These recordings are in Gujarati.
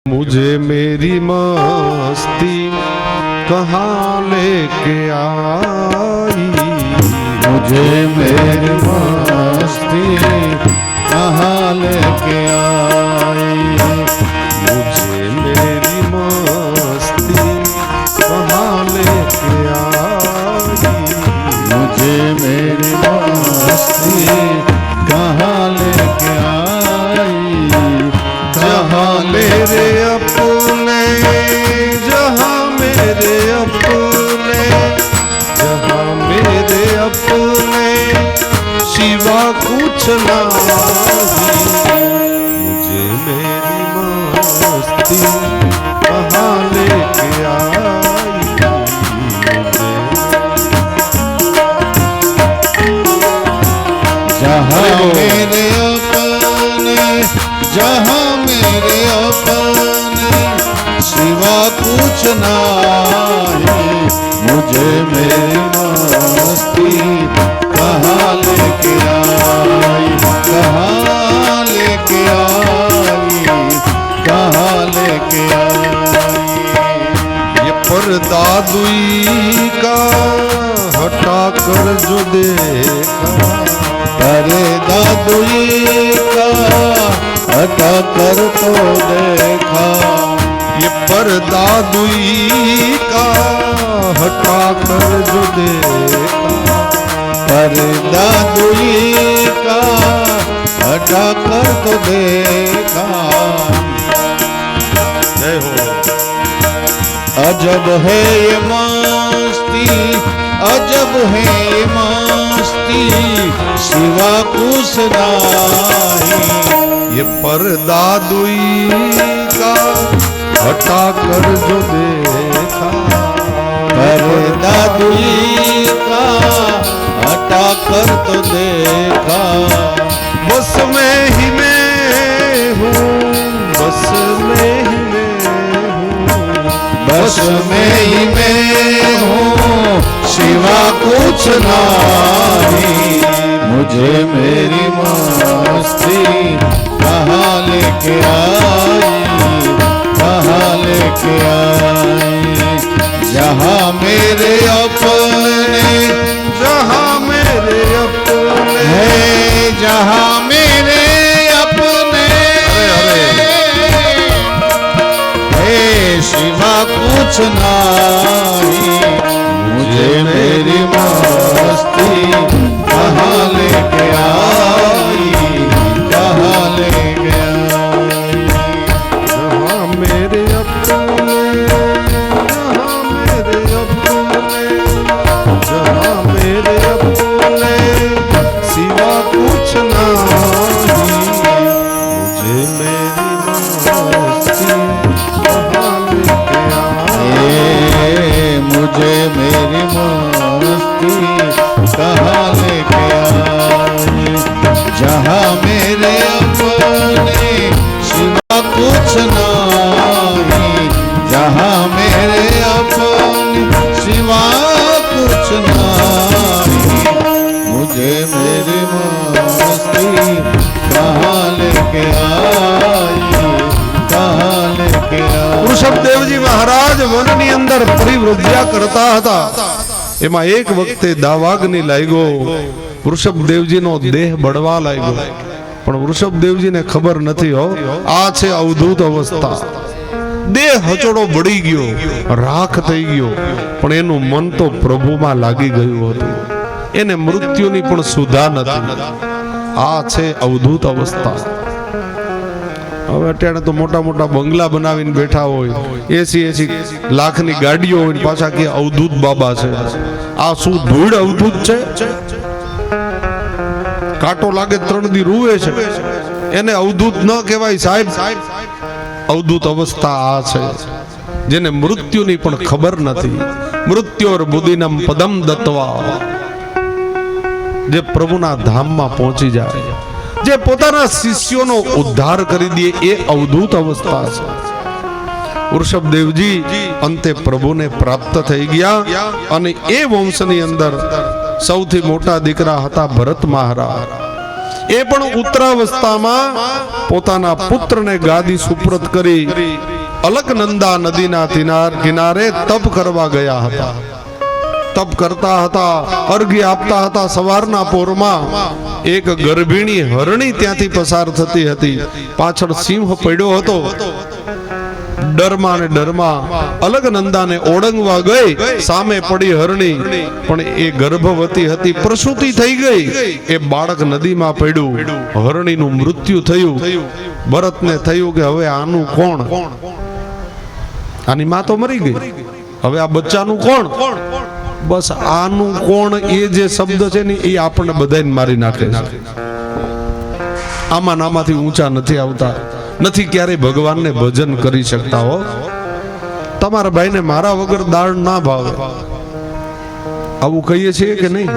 मुझे मेरी मस्ती कहाँ लेके आई, मुझे मेरी मस्ती कहाँ लेके आई, मुझे मेरी मस्ती कहाँ लेके आई, मुझे मेरी मस्ती कहाँ लेके आई, जहाँ मेरे अपने, जहाँ मेरे अपने, जहाँ मेरे अपने शिवा कुछ नहीं, मुझे मेरी मस्ती कहाँ लेके आई, जहाँ मेरे अपने, जहाँ मेरे अपने सिवा कुछ नहीं, मुझे मेरी मस्ती कहाँ लेके आई, कहाँ लेके आई, कहाँ लेके आई। ये पर्दा दुई का हटा कर जो देखा, अरे दादुई का हटा कर तो देखा, ये पर्दा दुई का हटा कर जो देखा, अरे दादुई का हटा कर तो देखा। जय हो। अजब है ये मस्ती, अजब है ये मस्ती, सिवा कुछ नहीं, ये पर्दा दुई का हटा कर जो देखा, अरे दादुई का हटा कर तो देखा। बस में ही मैं हूँ, बस में ही मैं हूँ, बस में ही मैं हूँ, सिवा कुछ नहीं, मुझे मेरी मस्ती कहाँ लेके आई, कहाँ लेके आई। जहाँ मेरे अपने, जहाँ मेरे अपने है जहाँ मेरे अपने, हे सिवा कुछ नहीं, मुझे मेरी मस्ती कहाँ लेके आई, कहाँ लेके आई। जहाँ मेरे अपने, जहाँ मेरे अपने, जहाँ मेरे अपने सिवा कुछ नहीं, मुझे मेरी मस्ती कहाँ लेके आई, मुझे मेरी मस्ती कहाँ लेके आई। जहाँ मेरे अपने सिवा कुछ नहीं, जहाँ मेरे अपने सिवा कुछ नहीं, मुझे मेरी मस्ती कहाँ लेके आई, कहाँ लेके आई। વૃષભદેવજી મહારાજ વનની અંદર પરિવૃદ્ધ્યા કરતા હતા, એમાં એક વખતે દાવાગ્નિ લાગ્યો, વૃષભદેવજીનો દેહ બળવા લાગ્યો, પણ વૃષભદેવજીને ખબર નથી હો, આ છે અવધૂત અવસ્થા. દેહ હચોડો બળી ગયો, રાખ થઈ ગયો, પણ એનું મન તો પ્રભુમાં લાગી ગયું હતું, એને મૃત્યુની પણ સુધા નથી. આ છે અવધૂત અવસ્થા. હવે અત્યારે તો મોટા મોટા બંગલા બનાવીને બેઠા હોય, 80 લાખની ગાડીઓ હોય, પાછા કે અવધૂત બાબા છે. આ શું ધૂળ અવધૂત છે? કાંટો લાગે 3 દી રૂવે છે, એને અવધૂત ન કહેવાય સાહેબ. અવધૂત અવસ્થા આ છે જેને મૃત્યુની પણ ખબર નથી. મૃત્યોર બુદ્ધિનમ પદમ દત્વા, જે પ્રભુના ધામમાં પહોંચી જાય, જે પોતાના શિષ્યોનો ઉદ્ધાર કરી દે, એ અવધૂત અવસ્થા છે. વૃષભદેવજી અંતે પ્રભુને પ્રાપ્ત થઈ ગયા, અને એ વંશની અંદર સૌથી મોટા દીકરા હતા ભરત મહારાજ. એ પણ ઉત્તરાવસ્થામાં પોતાના પુત્રને ગાદી સુપ્રત કરી અલકનંદા નદીના કિનારે તપ કરવા ગયા હતા. તપ કરતા હતા, અર્ઘ્ય આપતા હતા. સવારના પોરમાં એક ગર્ભિણી હરણી ત્યાંથી પસાર થતી હતી. પાછળ સિંહ પડ્યો હતો. ડરમાં ને ડરમાં અલકનંદાને ઓળંગવા ગઈ. સામે પડી હરણી, પણ એ ગર્ભવતી હતી, પ્રસૂતિ થઈ ગઈ. એ બાળક નદીમાં પડ્યું, હરણીનું મૃત્યુ થયું. ભરતને થયું કે હવે આનું કોણ? આની માં તો મરી ગઈ, હવે આ બચ્ચાનું કોણ? બસ આનું કોણ એ જે શબ્દ છે ને એ આપણને બધાને મારી નાખે છે. આમાંથી ઊંચા નથી આવતા, નથી ક્યારેય ભગવાનને ભજન કરી શકતા. હો, તમારા ભાઈને મારા વગર દાળ ના ભાવે, આવું કહીએ છીએ કે નહીં?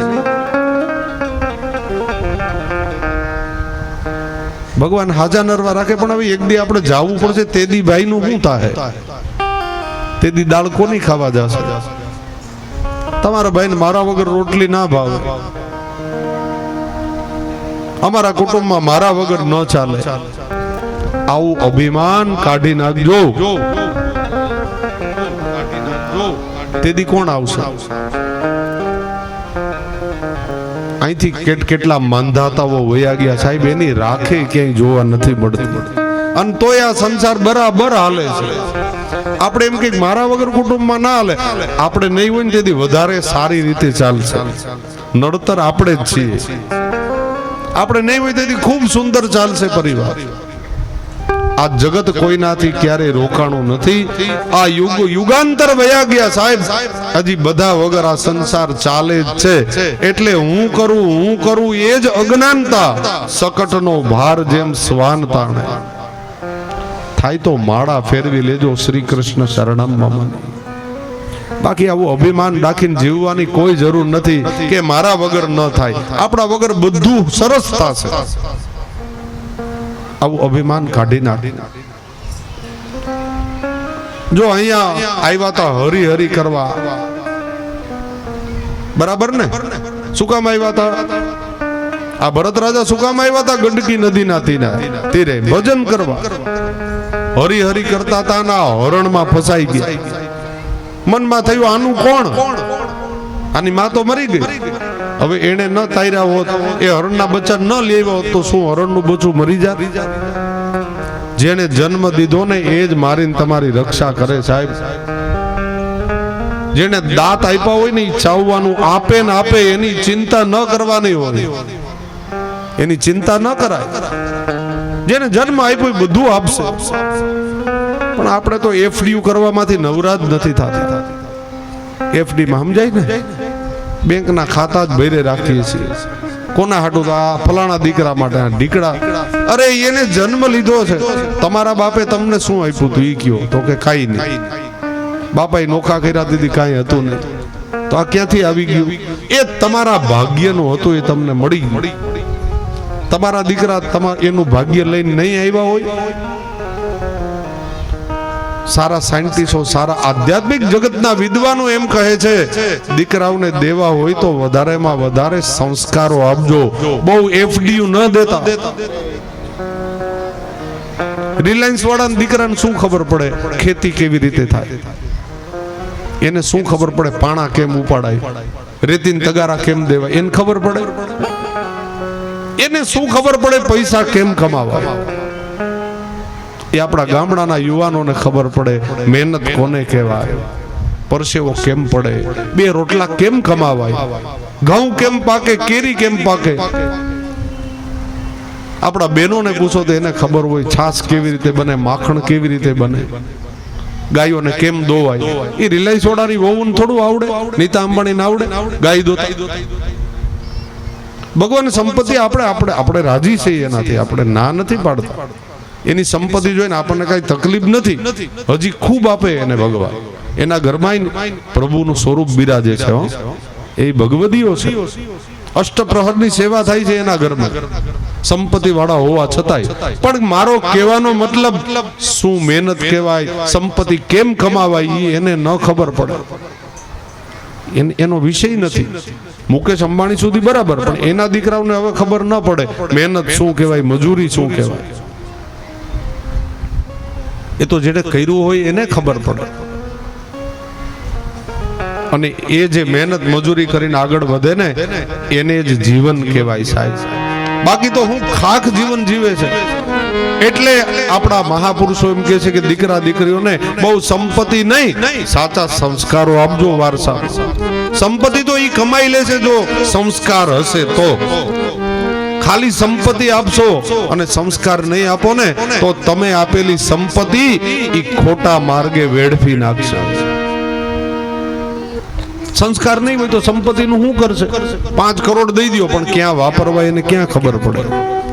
ભગવાન હાજા નરવા રાખે, પણ હવે એક દી આપણે જાવું પડશે. તેદી ભાઈ નું શું થાય? તેદી દાળ કોની ખાવા જશે? તમારા ભાઈને મારા વગર રોટલી ના ભાવે, અમારા કુટુંબમાં મારા વગર ન ચાલે. આવું અભિમાન કાઢી નાખજો. તેદી કોણ આવશે? અહીંથી કેટલા માંધાતાઓ વયા ગયા સાહેબ, એની રાખે ક્યાંય જોવા નથી મળતી. અને તોય આ સંસાર બરાબર હાલે છે. આપણે એમ કે મારા વગર કુટુંબમાં ના હાલે, આપણે નહીં હોય ને તેથી વધારે સારી રીતે ચાલશે. નડતર આપણે જ છીએ. આપણે નહીં હોય તેથી ખૂબ સુંદર ચાલશે પરિવાર. આ જગત કોઈનાથી ક્યારેય રોકાણું નથી. આ યુગાંતર વયા ગયા સાહેબ, હજી બધા વગર આ સંસાર ચાલે જ છે. એટલે હું કરું એ જ અજ્ઞાનતા. સકટનો ભાર જેમ શ્વાન તાણે. થાય તો માળા ફેરવી લેજો શ્રી કૃષ્ણ શરણમ. બાકી આવું અભિમાન રાખીને જીવવાની કોઈ જરૂર નથી કે મારા વગર ન થાય, આપણા વગર બધું સરસ થશે. આવું અભિમાન કાઢી નાખી. જો અહીંયા આવ્યા હતા હરી હરી કરવા, બરાબર ને? શું કામ આવ્યા હતા? આ ભરત રાજા શું કામ આવ્યા હતા? ગંડકી નદીના તીરે ભજન કરવા. હરી હરી કરતા હતા ના હરણમાં ફસાઈ ગયા. મનમાં થયું આનું કોણ? આની માં તો મરી ગઈ. હવે એને ન તાર્યા હોત, એ હરણના બચ્ચા ન લેવા હોત તો શું હરણનું બચ્ચું મરી જાત? જેને જન્મ દીધો ને એ જ મારીને તમારી રક્ષા કરે સાહેબ. જેને દાંત આપ્યા હોય ને ચાવવાનું આપે ને આપે, એની ચિંતા ન કરવાની હોય, એની ચિંતા ન કરાય. જેને જન્મ આપ્યો બધું આપશે. પણ આપણે તો એફડીયુ કરવામાંથી નવરાજ નથી થતી. એફડી માં સમજાય ને, બેંકના ખાતા જ ભરે રાખીએ છીએ. કોના હાટું? તો આ ફલાણા દીકરા માટે. દીકરા, અરે એને જન્મ લીધો છે, તમારા બાપે તમને શું આપ્યું તું? ઈ કયો તો કે કાઈ નહીં. બાપાએ નોખા કર્યા દીધી, કાંઈ હતું નહીં. તો આ ક્યાંથી આવી ગયું? એ તમારા ભાગ્યનું હતું, એ તમને મળી ગયું. તમારા દીકરા એનું ભાગ્ય લઈને નહીં આવ્યા હોય. સારા સાયન્ટિસ્ટો, સારા આધ્યાત્મિક જગતના વિદ્વાનો એમ કહે છે, દીકરાઓને દેવા હોય તો વધારેમાં વધારે સંસ્કારો આપજો, બહુ એફડીયુ ન દેતા. રિલાયન્સ વાળાના દીકરાને શું ખબર પડે ખેતી કેવી રીતે થાય? એને શું ખબર પડે પાણા કેમ ઉપાડાય, રેતીન તગારા કેમ દેવાય? એને ખબર પડે? એને શું ખબર પડે પૈસા કેમ કમાવાય? એ આપણા ગામડાના યુવાનોને ખબર પડે મહેનત કોને કહેવાય, પરસેવો કેમ પડે, બે રોટલા કેમ કમાવાય, ઘઉં કેમ પાકે, કેરી કેમ પાકે. આપણા બહેનોને પૂછો તો એને ખબર હોય છાશ કેવી રીતે બને, માખણ કેવી રીતે બને, ગાયોને કેમ દોવાય. એ રિલાયન્સ વાળાની વહુને થોડું આવડે? નીતા અંબાણીને આવડે ગાય દોતા? ભગવાન સંપત્તિ આપણે રાજી છીએ એનાથી, આપણે ના નથી પાડતા. એની સંપત્તિ જોઈને આપણને કઈ તકલીફ નથી, હજી ખૂબ આપે એને ભગવાન. એના ઘરમાં પ્રભુનું સ્વરૂપ બિરાજે છે. એ ભગવદીઓ છે. અષ્ટપ્રહરની સેવા થાય છે એના ઘરમાં, સંપત્તિ વાળા હોવા છતાંય. પણ મારો કહેવાનો મતલબ શું મહેનત કહેવાય, સંપત્તિ કેમ કમાવાય એ એને ન ખબર પડે. એનો વિષય નથી. મુકેશ અંબાણી સુધી બરાબર, પણ એના દીકરાઓને હવે ખબર ન પડે મહેનત શું કહેવાય, મજૂરી શું કહેવાય. એ તો જેને કર્યું હોય એને ખબર પડે. અને એ જે મહેનત મજૂરી કરીને આગળ વધે ને એને જ જીવન કહેવાય સાહેબ. બાકી તો હું ખાખ જીવન જીવે છે. એટલે આપણા મહાપુરુષો એમ કહે છે કે દીકરા દીકરીઓને બહુ સંપત્તિ નહીં, સાચા સંસ્કારો આપજો વારસા. સંપત્તિ તો ઈ કમાઈ લે છે જો સંસ્કાર હશે તો. ખાલી સંપત્તિ આપશો અને સંસ્કાર નહીં આપો ને તો તમે આપેલી સંપત્તિ ઈ ખોટા માર્ગે વેડફી નાખશે. સંસ્કાર નહીં હોય તો સંપત્તિનું શું કરશે? 5 કરોડ દઈ દો પણ ક્યાં વાપરવા એને ક્યાં ખબર પડે?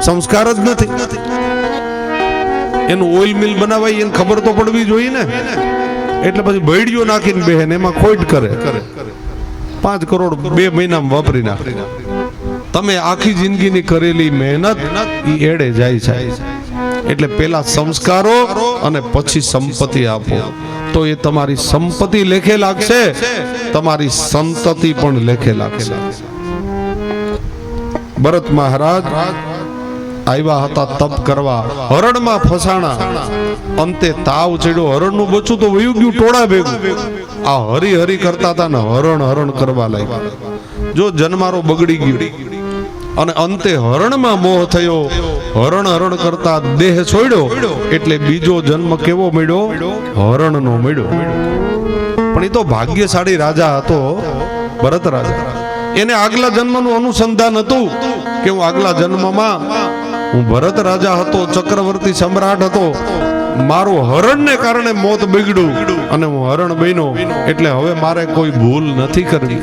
સંસ્કાર જ નથી. એનું ઓઇલ મિલ બનાવાય એને ખબર તો પડવી જોઈએ ને. એટલે પછી ભેડિયો નાખીને બેહે એમાં ખોટ કરે. 5 કરોડ 2 મહિનામાં વાપરી નાખે. તમે આખી જિંદગીની કરેલી મહેનત ઈ એડે જાય છે. એટલે પેલા સંસ્કારો અને પછી સંપત્તિ આપો તો એ તમારી સંપત્તિ લેખે લાગશે, તમારી સંતતિ પણ લેખે લાગશે. ભરત મહારાજ આવ્યા હતા તપ કરવા, હરણમાં ફસાણા, અંતે તાવ ચડ્યો, હરણનું બચ્ચું તો વયું ગયું ટોળા ભેગું. આ હરી હરી કરતા હતા ને હરણ હરણ કરવા લાગ્યા. જો જન્મારો બગડી ગયો અને અંતે હરણમાં મોહ થયો. હરણ હરણ કરતા દેહ છોડ્યો એટલે બીજો જન્મ કેવો મળ્યો? હરણનો મળ્યો. પણ એ તો ભાગ્યશાળી રાજા હતો ભરત રાજા. એને આગલા જન્મનું અનુસંધાન હતું કે હું આગલા જન્મમાં હું ભરત રાજા હતો, ચક્રવર્તી સમ્રાટ હતો, મારું હરણને કારણે મોત બગડ્યું અને હું હરણ બન્યો, એટલે હવે મારે કોઈ ભૂલ નથી કરવી.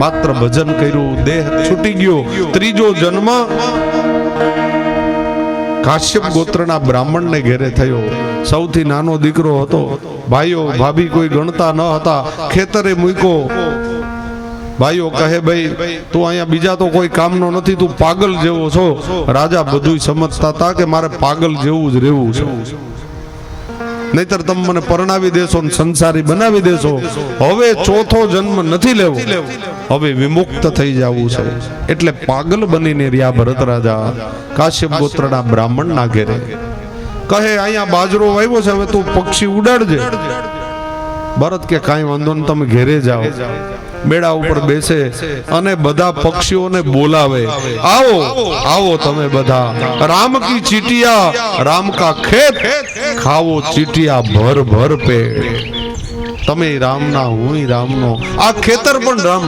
માત્ર ભજન કર્યું, દેહ છૂટી ગયો. ત્રીજો જન્મ કાશ્યપ ગોત્રના બ્રાહ્મણને ઘેરે થયો. સૌથી નાનો દીકરો હતો. ભાઈઓ ભાભી કોઈ ગણતા ન હતા. ખેતરે મૂક્યો. ભાઈઓ કહે ભાઈ તું અહીંયા બીજા તો કોઈ કામનો નથી, તું પાગલ જેવો છો. રાજા બધું સમજતા હતા કે મારે પાગલ જેવું જ રહેવું છે, નહીતર તમે મને પરણાવી દેશો ને સંસારી બનાવી દેશો. હવે ચોથો જન્મ નથી લેવો, હવે વિમુક્ત થઈ જવું છે. એટલે પાગલ બનીને રહ્યા ભરત રાજા કાશ્યપ ગોત્રના બ્રાહ્મણના ઘેરે. કહે અહીંયા બાજરો વાવ્યો છે, હવે તું પક્ષી ઉડાડજે. ભરત કે કાંઈ વાંધો નહીં, તમે ઘેરે જાઓ. બેડા ઉપર બેસે અને બધા પક્ષીઓને બોલાવે, આવો આવો તમે બધા, રામ કી ચીટિયા રામ કા ખેત, ખાવો ચીટિયા ભર ભર પેટ. તમે રામના હું રામનો, આ ખેતર પણ રામ,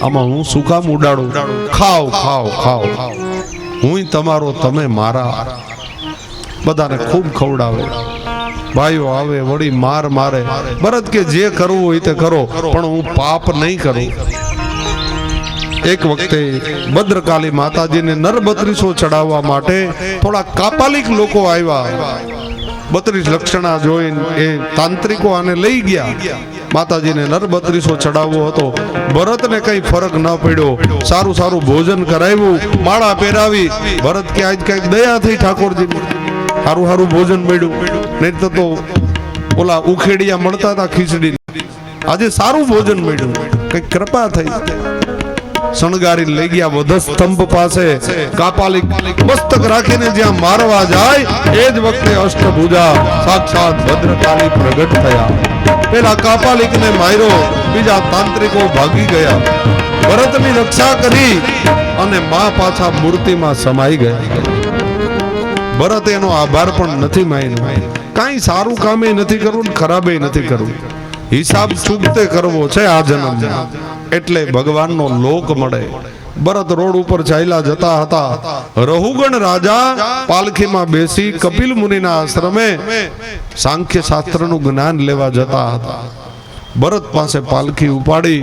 આમાં હું શું કામ ઉડાડું? ખાઓ ખાઓ ખાઓ, હું તમારો તમે મારા. બધાને ખૂબ ખવડાવે. ભાઈઓ આવે વળી માર મારે. ભરત કે જે કરવું હોય તે કરો પણ હું પાપ નહીં કરું. એક વખતે ભદ્રકાલી માતાજીને નર32 ચડાવવા માટે થોડા કાપાલિક લોકો આવ્યા. 32 લક્ષણા જોઈને એ તાંત્રિકો આને લઈ ગયા. માતાજીને નર32 ચડાવવો હતો. ભરતને કઈ ફરક ન પડ્યો. સારું સારું ભોજન કરાવ્યું, માળા પહેરાવી. ભરત કે આજ કઈક દયા થઈ ઠાકોરજી, સારું સારું ભોજન મળ્યું. નહીં તો ઓલા ઉખેડિયા મળતા હતા ખીચડી, આજે સારું ભોજન મળ્યું, કઈક કૃપા થઈ. શણગારી લઈ ગયા વધસ્તંભ પાસે. કાપાલિક મસ્તક રાખીને જ્યાં મારવા જાય એ જ વખતે અષ્ટભુજા સાક્ષાત ભદ્રકાલી પ્રગટ થયા. પેલા કાપાલિકને માર્યો, બીજા તાંત્રિકો ભાગી ગયા. ભરતની રક્ષા કરી અને માં પાછા મૂર્તિમાં સમાઈ ગયા. ભરત એનો આભાર પણ નથી માન્યો. કાંઈ સારું કામે નથી કરવું, ખરાબે નથી કરવું, હિસાબ ચૂકતે કરવો છે આ જન્મમાં, એટલે ભગવાનનો લોક મળે. ભરત રોડ ઉપર ચાલ્યા જતા હતા. રહુગણ રાજા પાલખીમાં બેસી કપિલ મુનિના આશ્રમે સાંખ્ય શાસ્ત્રનું જ્ઞાન લેવા જતા હતા. ભરત પાસે પાલખી ઉપાડી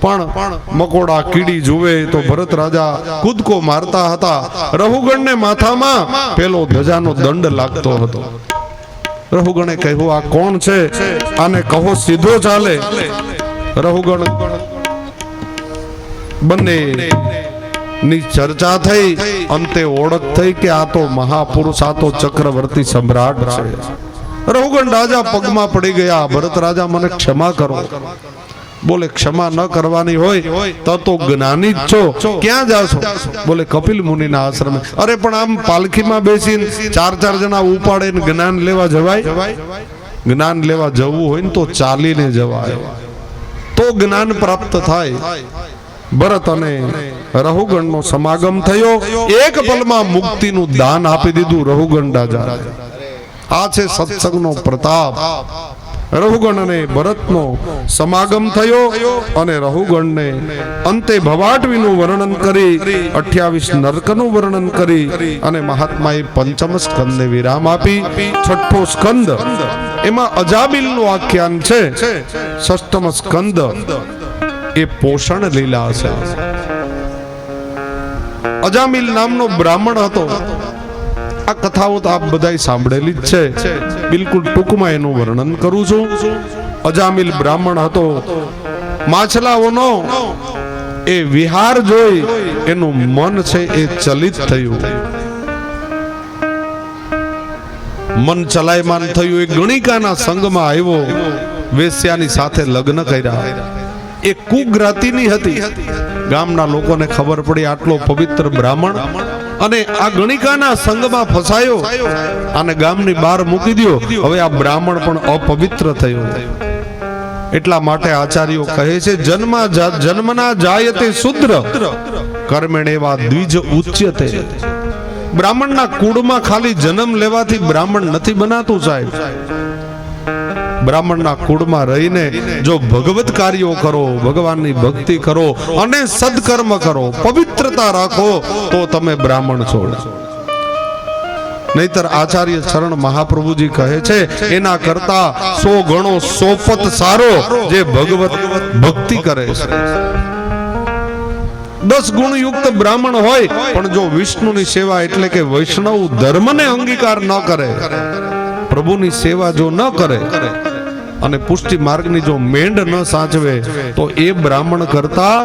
પણ મકોડા કીડી જુએ તો ભરત રાજા કૂદકો મારતા હતા. રહુગણને માથામાં પેલો ધજાનો દંડ લાગતો હતો. રહુગણે કહ્યું આ કોણ છે? આને કહો સીધો ચાલે. રહુગણ બંને ની ચર્ચા થઈ, અંતે ઓળખ થઈ કે આ તો મહાપુરુષ, આ તો ચક્રવર્તી સમ્રાટ છે. રહુગણ રાજા પગમાં પડી ગયા. ભરત રાજા મને ક્ષમા કરો. બોલે ક્ષમા ન કરવાની હોય તો જ્ઞાની જ છો, ક્યાં જાશો? બોલે કપિલ મુનિના આશ્રમે. અરે પણ આમ પાલખીમાં બેસીને 4 જણા ઉપાડે ને જ્ઞાન લેવા જવાય? જ્ઞાન લેવા જવું હોય ને તો ચાલીને જવાય, તો જ્ઞાન પ્રાપ્ત થાય. ભરત અને રહુગણનો સમાગમ થયો, એક પલમાં મુક્તિનું દાન આપી દીધું રહુગણ રાજા. આ છે સત્સંગનો પ્રતાપ. રહુગણ અને ભરતનો સમાગમ થયો અને રહુગણને અંતે ભવાટવીનું વર્ણન કરી, 28 નરકનું વર્ણન કરી અને મહાત્માએ પંચમ સ્કંદને વિરામ આપી. છઠ્ઠો સ્કંદ એમાં અજામિલનું આખ્યાન છે. ષષ્ઠમ સ્કંદ એ પોષણ લીલા છે. અજામિલ નામનો બ્રાહ્મણ હતો. આ કથાઓ તો આપ બધાય સાંભળેલી જ છે, બિલકુલ ટૂંકમાં એનું વર્ણન કરું છું. અજામિલ બ્રાહ્મણ હતો. માછલાઓનો એ વિહાર જોઈ એનું મન છે એ ચલિત થયું, મન ચલાયમાન થયું. એ ગણિકાના સંગમાં આવ્યો, વેશ્યાની સાથે લગ્ન કર્યા. એ કુગ્રાતીની હતી. ગામના લોકોને ખબર પડી આટલો પવિત્ર બ્રાહ્મણ અને આ ગણિકાના સંગમાં ફસાયો, અને ગામની બહાર મૂકી દો. હવે આ બ્રાહ્મણ પણ અપવિત્ર થયો. એટલા માટે આચાર્યો કહે છે, જન્મના જાયતે શુદ્ર કર્મેણેવા દ્વિજ ઉચ્યતે. બ્રાહ્મણના કુળમાં ખાલી જન્મ લેવાથી બ્રાહ્મણ નથી બનાતું સાહેબ. બ્રાહ્મણના કુળમાં રહીને જો ભગવત કાર્યો કરો, ભગવાનની ભક્તિ કરો અને સદકર્મ કરો, પવિત્રતા રાખો, તો તમે બ્રાહ્મણ છો. નહીતર આચાર્ય ચરણ મહાપ્રભુજી કહે છે, એના કરતા 100 ગણો સોપત સારો જે ભગવત ભક્તિ કરે છે. 10 ગુણ યુક્ત બ્રાહ્મણ હોય પણ જો વિષ્ણુની સેવા એટલે કે વૈષ્ણવ ધર્મને અંગીકાર ન કરે, પ્રભુની સેવા જો ન કરે અને પુષ્ટિ માર્ગની જો મેંડ ન સાચવે, તો એ બ્રાહ્મણ કરતા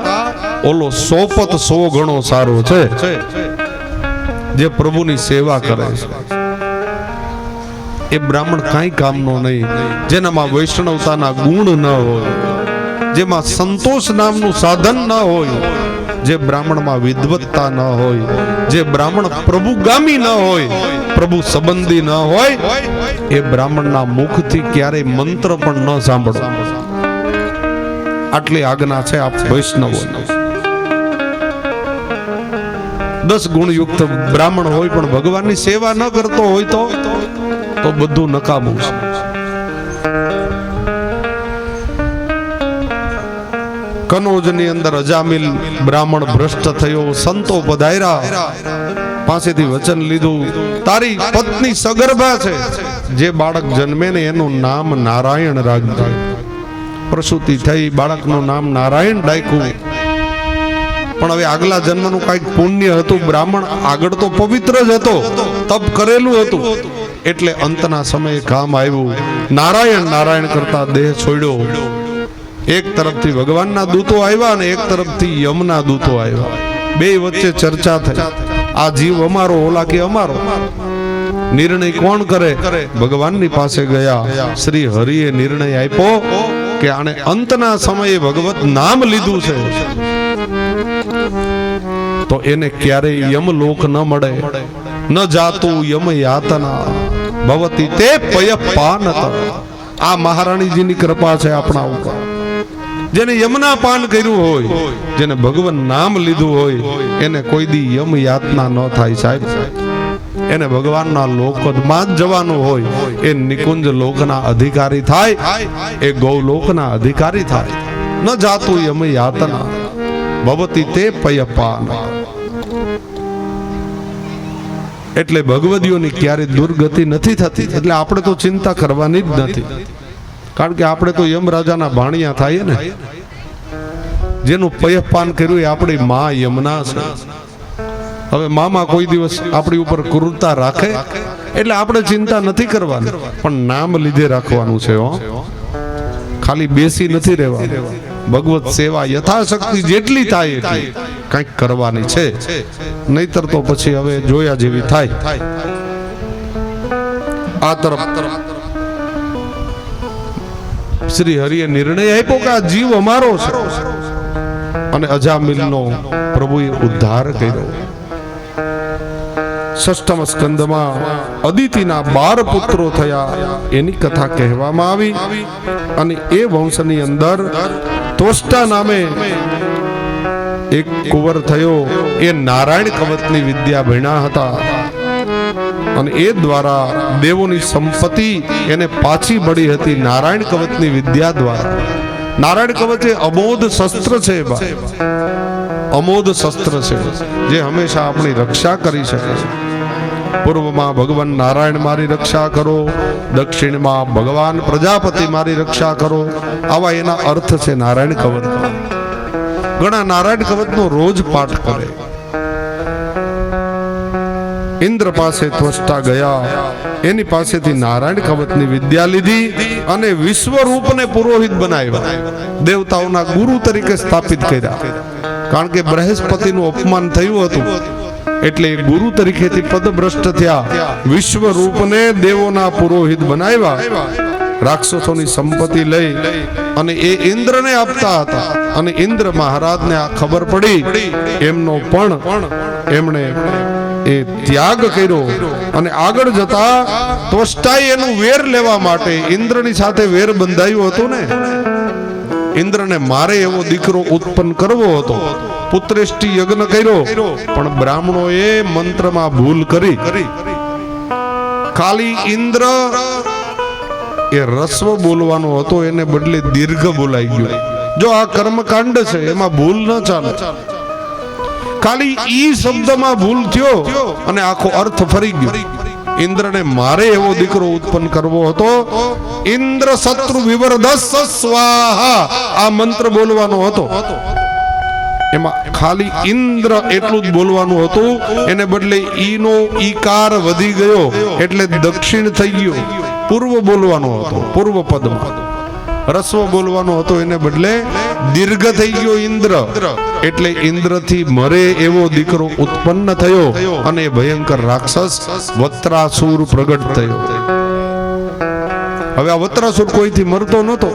ઓલો સોપત 100 ગણો સારો છે જે પ્રભુની સેવા કરે છે. એ બ્રાહ્મણ કાંઈ કામનો નહીં જેનામાં વૈષ્ણવતાના ગુણ ન હોય, જેમાં સંતોષ નામનું સાધન ન હોય, જે બ્રાહ્મણમાં વિદ્વત્તા ન હોય, જે બ્રાહ્મણ પ્રભુગામી ન હોય, પ્રભુ સંબંધી ન હોય, એ બ્રાહ્મણના મુખથી ક્યારેય મંત્ર પણ ન સાંભળો. આટલી આજ્ઞા છે આપ વૈષ્ણવોની. 10 ગુણ યુક્ત બ્રાહ્મણ હોય પણ ભગવાનની સેવા ન કરતો હોય તો બધું નકામું છે. કનોજની અંદર અજામિલ બ્રાહ્મણ ભ્રષ્ટ થયો. સંતો પધાર્યા, પાસેથી વચન લીધું, તારી પત્ની સગર્ભા છે, જે બાળક જન્મે ને એનું નામ નારાયણ રાખજે. પ્રસૂતિ થઈ, બાળકનું નામ નારાયણ રાખ્યું. પણ હવે આગલા જન્મનું કઈક પુણ્ય હતું. બ્રાહ્મણ આગળ તો પવિત્ર જ હતો, તપ કરેલું હતું, એટલે અંતના સમયે કામ આવ્યું. નારાયણ નારાયણ કરતા દેહ છોડ્યો. એક તરફથી ભગવાનના દૂતો આવ્યા અને એક તરફથી યમના દૂતો આવ્યા. બે વચ્ચે ચર્ચા થઈ, આ જીવ અમારો, ઓલા કે અમારો. નિર્ણય કોણ કરે? ભગવાનની પાસે ગયા. શ્રી હરિએ નિર્ણય આપ્યો કે આણે અંતના સમયે ભગવત નામ લીધું છે તો એને ક્યારેય યમલોક ન મળે. ન જાતું યમ યાતના ભવતી તે પયપાનત. આ મહારાણીજીની કૃપા છે આપણા ઉપર. જેને યમના પાન કર્યું હોય, જેને ભગવાન નામ લીધું હોય, એને કોઈ દી યમ યાતના ન થાય સાહેબ. એને ભગવાનના લોકમાં જ જવાનું હોય. એ નિકુંજ લોકના અધિકારી થાય, એ ગૌલોકના અધિકારી થાય. ન જાતું યમ યાતના ભવતી તે પયપાન. એટલે ભગવદીઓની ક્યારે દુર્ગતિ નથી થતી. એટલે આપણે તો ચિંતા કરવાની જ નથી, કારણ કે આપણે તો યમરાજાના ભાણિયા થાય ને. જેનું પયપાન કર્યું એ આપણી માં યમુના છે. હવે મામા કોઈ દિવસ આપણી ઉપર ક્રૂરતા રાખે એટલે આપણે ચિંતા નથી કરવાની, પણ નામ લીધે રાખવાનું છે. ખાલી બેસી નથી રહેવાનું. ભગવત સેવા યથાશક્તિ જેટલી થાય એટલી કંઈક કરવાની છે, નહીતર તો પછી હવે જોયા જેવી થાય. આ તરફ શ્રી હરિએ નિર્ણય આપ્યો કે આ જીવ અમારો છે અને અજામિલનો પ્રભુએ ઉદ્ધાર કર્યો. ષષ્ઠમ સ્કંદમાં અદિતિના 12 પુત્રો થયા એની કથા કહેવામાં આવી અને એ વંશની અંદર તોષ્ટા નામે એક કુંવર થયો. એ નારાયણ કવચની વિદ્યા ભણ્યા હતા અને એ દ્વારા દેવોની સંપત્તિ એને પાછી મળી હતી નારાયણ કવચની વિદ્યા દ્વારા. નારાયણ કવચ એ અમોધ શસ્ત્ર છે ભાઈ, અમોધ શસ્ત્ર છે જે હંમેશા આપણી રક્ષા કરી શકે. પૂર્વમાં ભગવાન નારાયણ મારી રક્ષા કરો, દક્ષિણમાં ભગવાન પ્રજાપતિ મારી રક્ષા કરો, આવા એના અર્થ છે નારાયણ કવચ. ઘણા નારાયણ કવચનો રોજ પાઠ કરે. ઇન્દ્ર પાસે ત્વષ્ટા ગયા, એની પાસેથી નારાયણ કવચની વિદ્યા લીધી અને વિશ્વરૂપને પુરોહિત બનાવ્યા, દેવતાઓના ગુરુ તરીકે સ્થાપિત કર્યા. કારણ કે બૃહસ્પતિનું અપમાન થયું હતું એટલે ગુરુ તરીકેથી પદભ્રષ્ટ થયા. વિશ્વરૂપને દેવોના પુરોહિત બનાવ્યા, રાક્ષસોની સંપત્તિ લઈ અને એ ઇન્દ્રને આપતા હતા. અને ઇન્દ્ર મહારાજને આ ખબર પડી, એમનો પણ એમણે એ ત્યાગ કર્યો અને આગળ જતા ત્વષ્ટાએ એનું વેર લેવા માટે, ઇન્દ્રની સાથે વેર બંધાયું હતું ને, ઇન્દ્રને મારે એવો દીકરો ઉત્પન્ન કરવો હતો, પુત્રેષ્ટિ યજ્ઞ કર્યો, પણ બ્રાહ્મણોએ મંત્રમાં ભૂલ કરી. ખાલી ઇન્દ્ર એ રસ્વ બોલવાનો હતો, એને બદલે દીર્ઘ બોલાઈ ગયો. જો આ કર્મકાંડ છે એમાં ભૂલ ન ચાલે. ખાલી ઈ શબ્દમાં ભૂલ થયો અને આખો અર્થ ફરી ગયો. ઇન્દ્રને મારે એવો દીકરો ઉત્પન્ન કરવો હતો, ઇન્દ્ર શત્રુ વિવર્ધસ્સ સ્વાહા આ મંત્ર બોલવાનો હતો. એમાં ખાલી ઇન્દ્ર એટલું જ બોલવાનું હતું, એને બદલે ઈનો ઈકાર વધી ગયો એટલે દક્ષિણ થઈ ગયો. પૂર્વ બોલવાનો હતો, પૂર્વ પદમાં રસ્વ બોલવાનો હતો, એને બદલે દીર્ઘ થઈ ગયો ઇન્દ્ર. એટલે ઇન્દ્રથી મરે એવો દીકરો ઉત્પન્ન થયો અને ભયંકર રાક્ષસ વત્રાસુર પ્રગટ થયો. હવે આ વત્રાસુર કોઈથી મરતો નતો.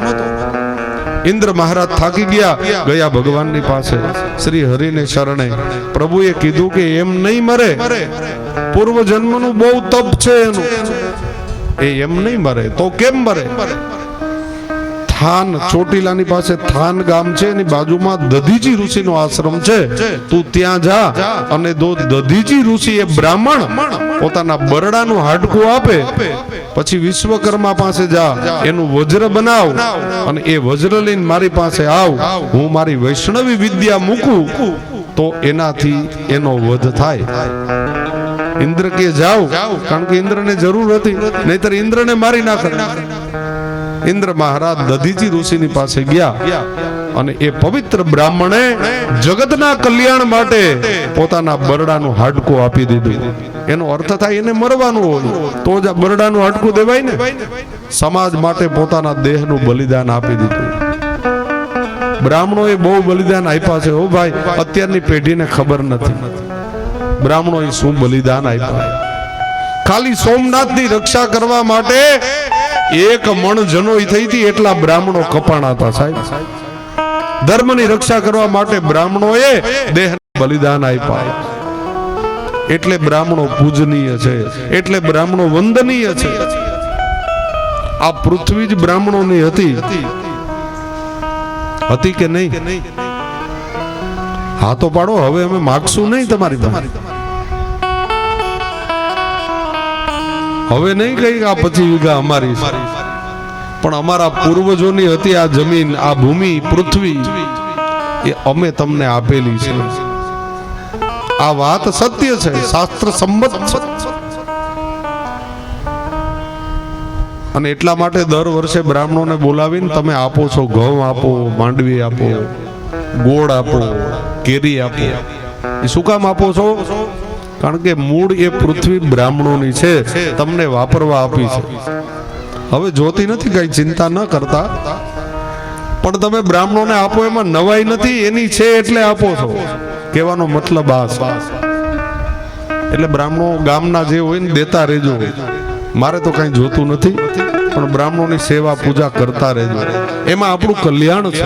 ઇન્દ્ર મહારાજ થાકી ગયા ભગવાનની પાસે, શ્રી હરિને શરણે. પ્રભુએ કીધું કે એમ નહીં મરે, પૂર્વ જન્મનું બહુ તપ છે એનું, એ એમ નહીં મરે. તો કેમ મરે? થાન, ચોટીલાની પાસે થાન ગામ છે, એની બાજુમાં દધીજી ઋષિનો આશ્રમ છે. તું ત્યાં જા અને દધીજી ઋષિ એ બ્રાહ્મણ પોતાના બરડાનું હાડકું આપે, પછી વિશ્વકર્મા પાસે જા, એનું વજ્ર બનાવ અને એ વજ્ર લઈને મારી પાસે આવ. હું મારી વૈષ્ણવી વિદ્યા મૂકું તો એનાથી એનો વધ થાય. ઇન્દ્ર કે જાવ, કારણ કે ઇન્દ્રને જરૂર હતી, નહીતર ઇન્દ્રને મારી નાખે. ઇન્દ્ર મહારાજ દધીજી ઋષિની પાસે ગયા અને એ પવિત્ર બ્રાહ્મણે જગતના કલ્યાણ માટે પોતાના બરડાનું હાડકું આપી દીધું. એનો અર્થ થાય એને મરવાનું હોય તો જ આ બરડાનું હાડકું દેવાય ને. સમાજ માટે પોતાના દેહનું બલિદાન આપી દીધું. બ્રાહ્મણોએ બહુ બલિદાન આપ્યા છે. હો ભાઈ, અત્યારની પેઢીને ખબર નથી બ્રાહ્મણોએ શું બલિદાન આપ્યા. ખાલી સોમનાથની રક્ષા કરવા માટે 1 મણ જનોઈ થઈ હતી એટલા બ્રાહ્મણો કપાણા હતા સાહેબ. ધર્મની રક્ષા કરવા માટે બ્રાહ્મણોએ દેહનું બલિદાન આપ્યા. એટલે બ્રાહ્મણો પૂજનીય છે, એટલે બ્રાહ્મણો વંદનીય છે. આ પૃથ્વી જ બ્રાહ્મણોની હતી કે નહીં? હા તો પાડો. હવે અમે માગશું નહીં તમારી પાસે. હવે નહીં કઈ આ 25 વીઘા અમારી છે, પણ અમારા પૂર્વજોની હતી આ જમીન, આ ભૂમિ, પૃથ્વી, એ અમે તમને આપેલી છે. આ વાત સત્ય છે, શાસ્ત્ર સંમત છે. અને એટલા માટે દર વર્ષે બ્રાહ્મણોને બોલાવીને તમે આપો છો, ઘઉં આપો, માંડવી આપો, ગોળ આપો, કેરી આપો. એ શું કામ આપો છો? કારણ કે મૂળ એ પૃથ્વી બ્રાહ્મણોની છે, તમને વાપરવા આપી છે. હવે જોતી નથી, કઈ ચિંતા ન કરતા, પણ તમે બ્રાહ્મણોને આપો એમાં નવાઈ નથી, એની છે એટલે આપો છો. કહેવાનો મતલબ આ છે. એટલે બ્રાહ્મણો ગામના જે હોય ને દેતા રહેજો. મારે તો કઈ જોતું નથી, પણ બ્રાહ્મણોની સેવા પૂજા કરતા રહેજો, એમાં આપણું કલ્યાણ છે.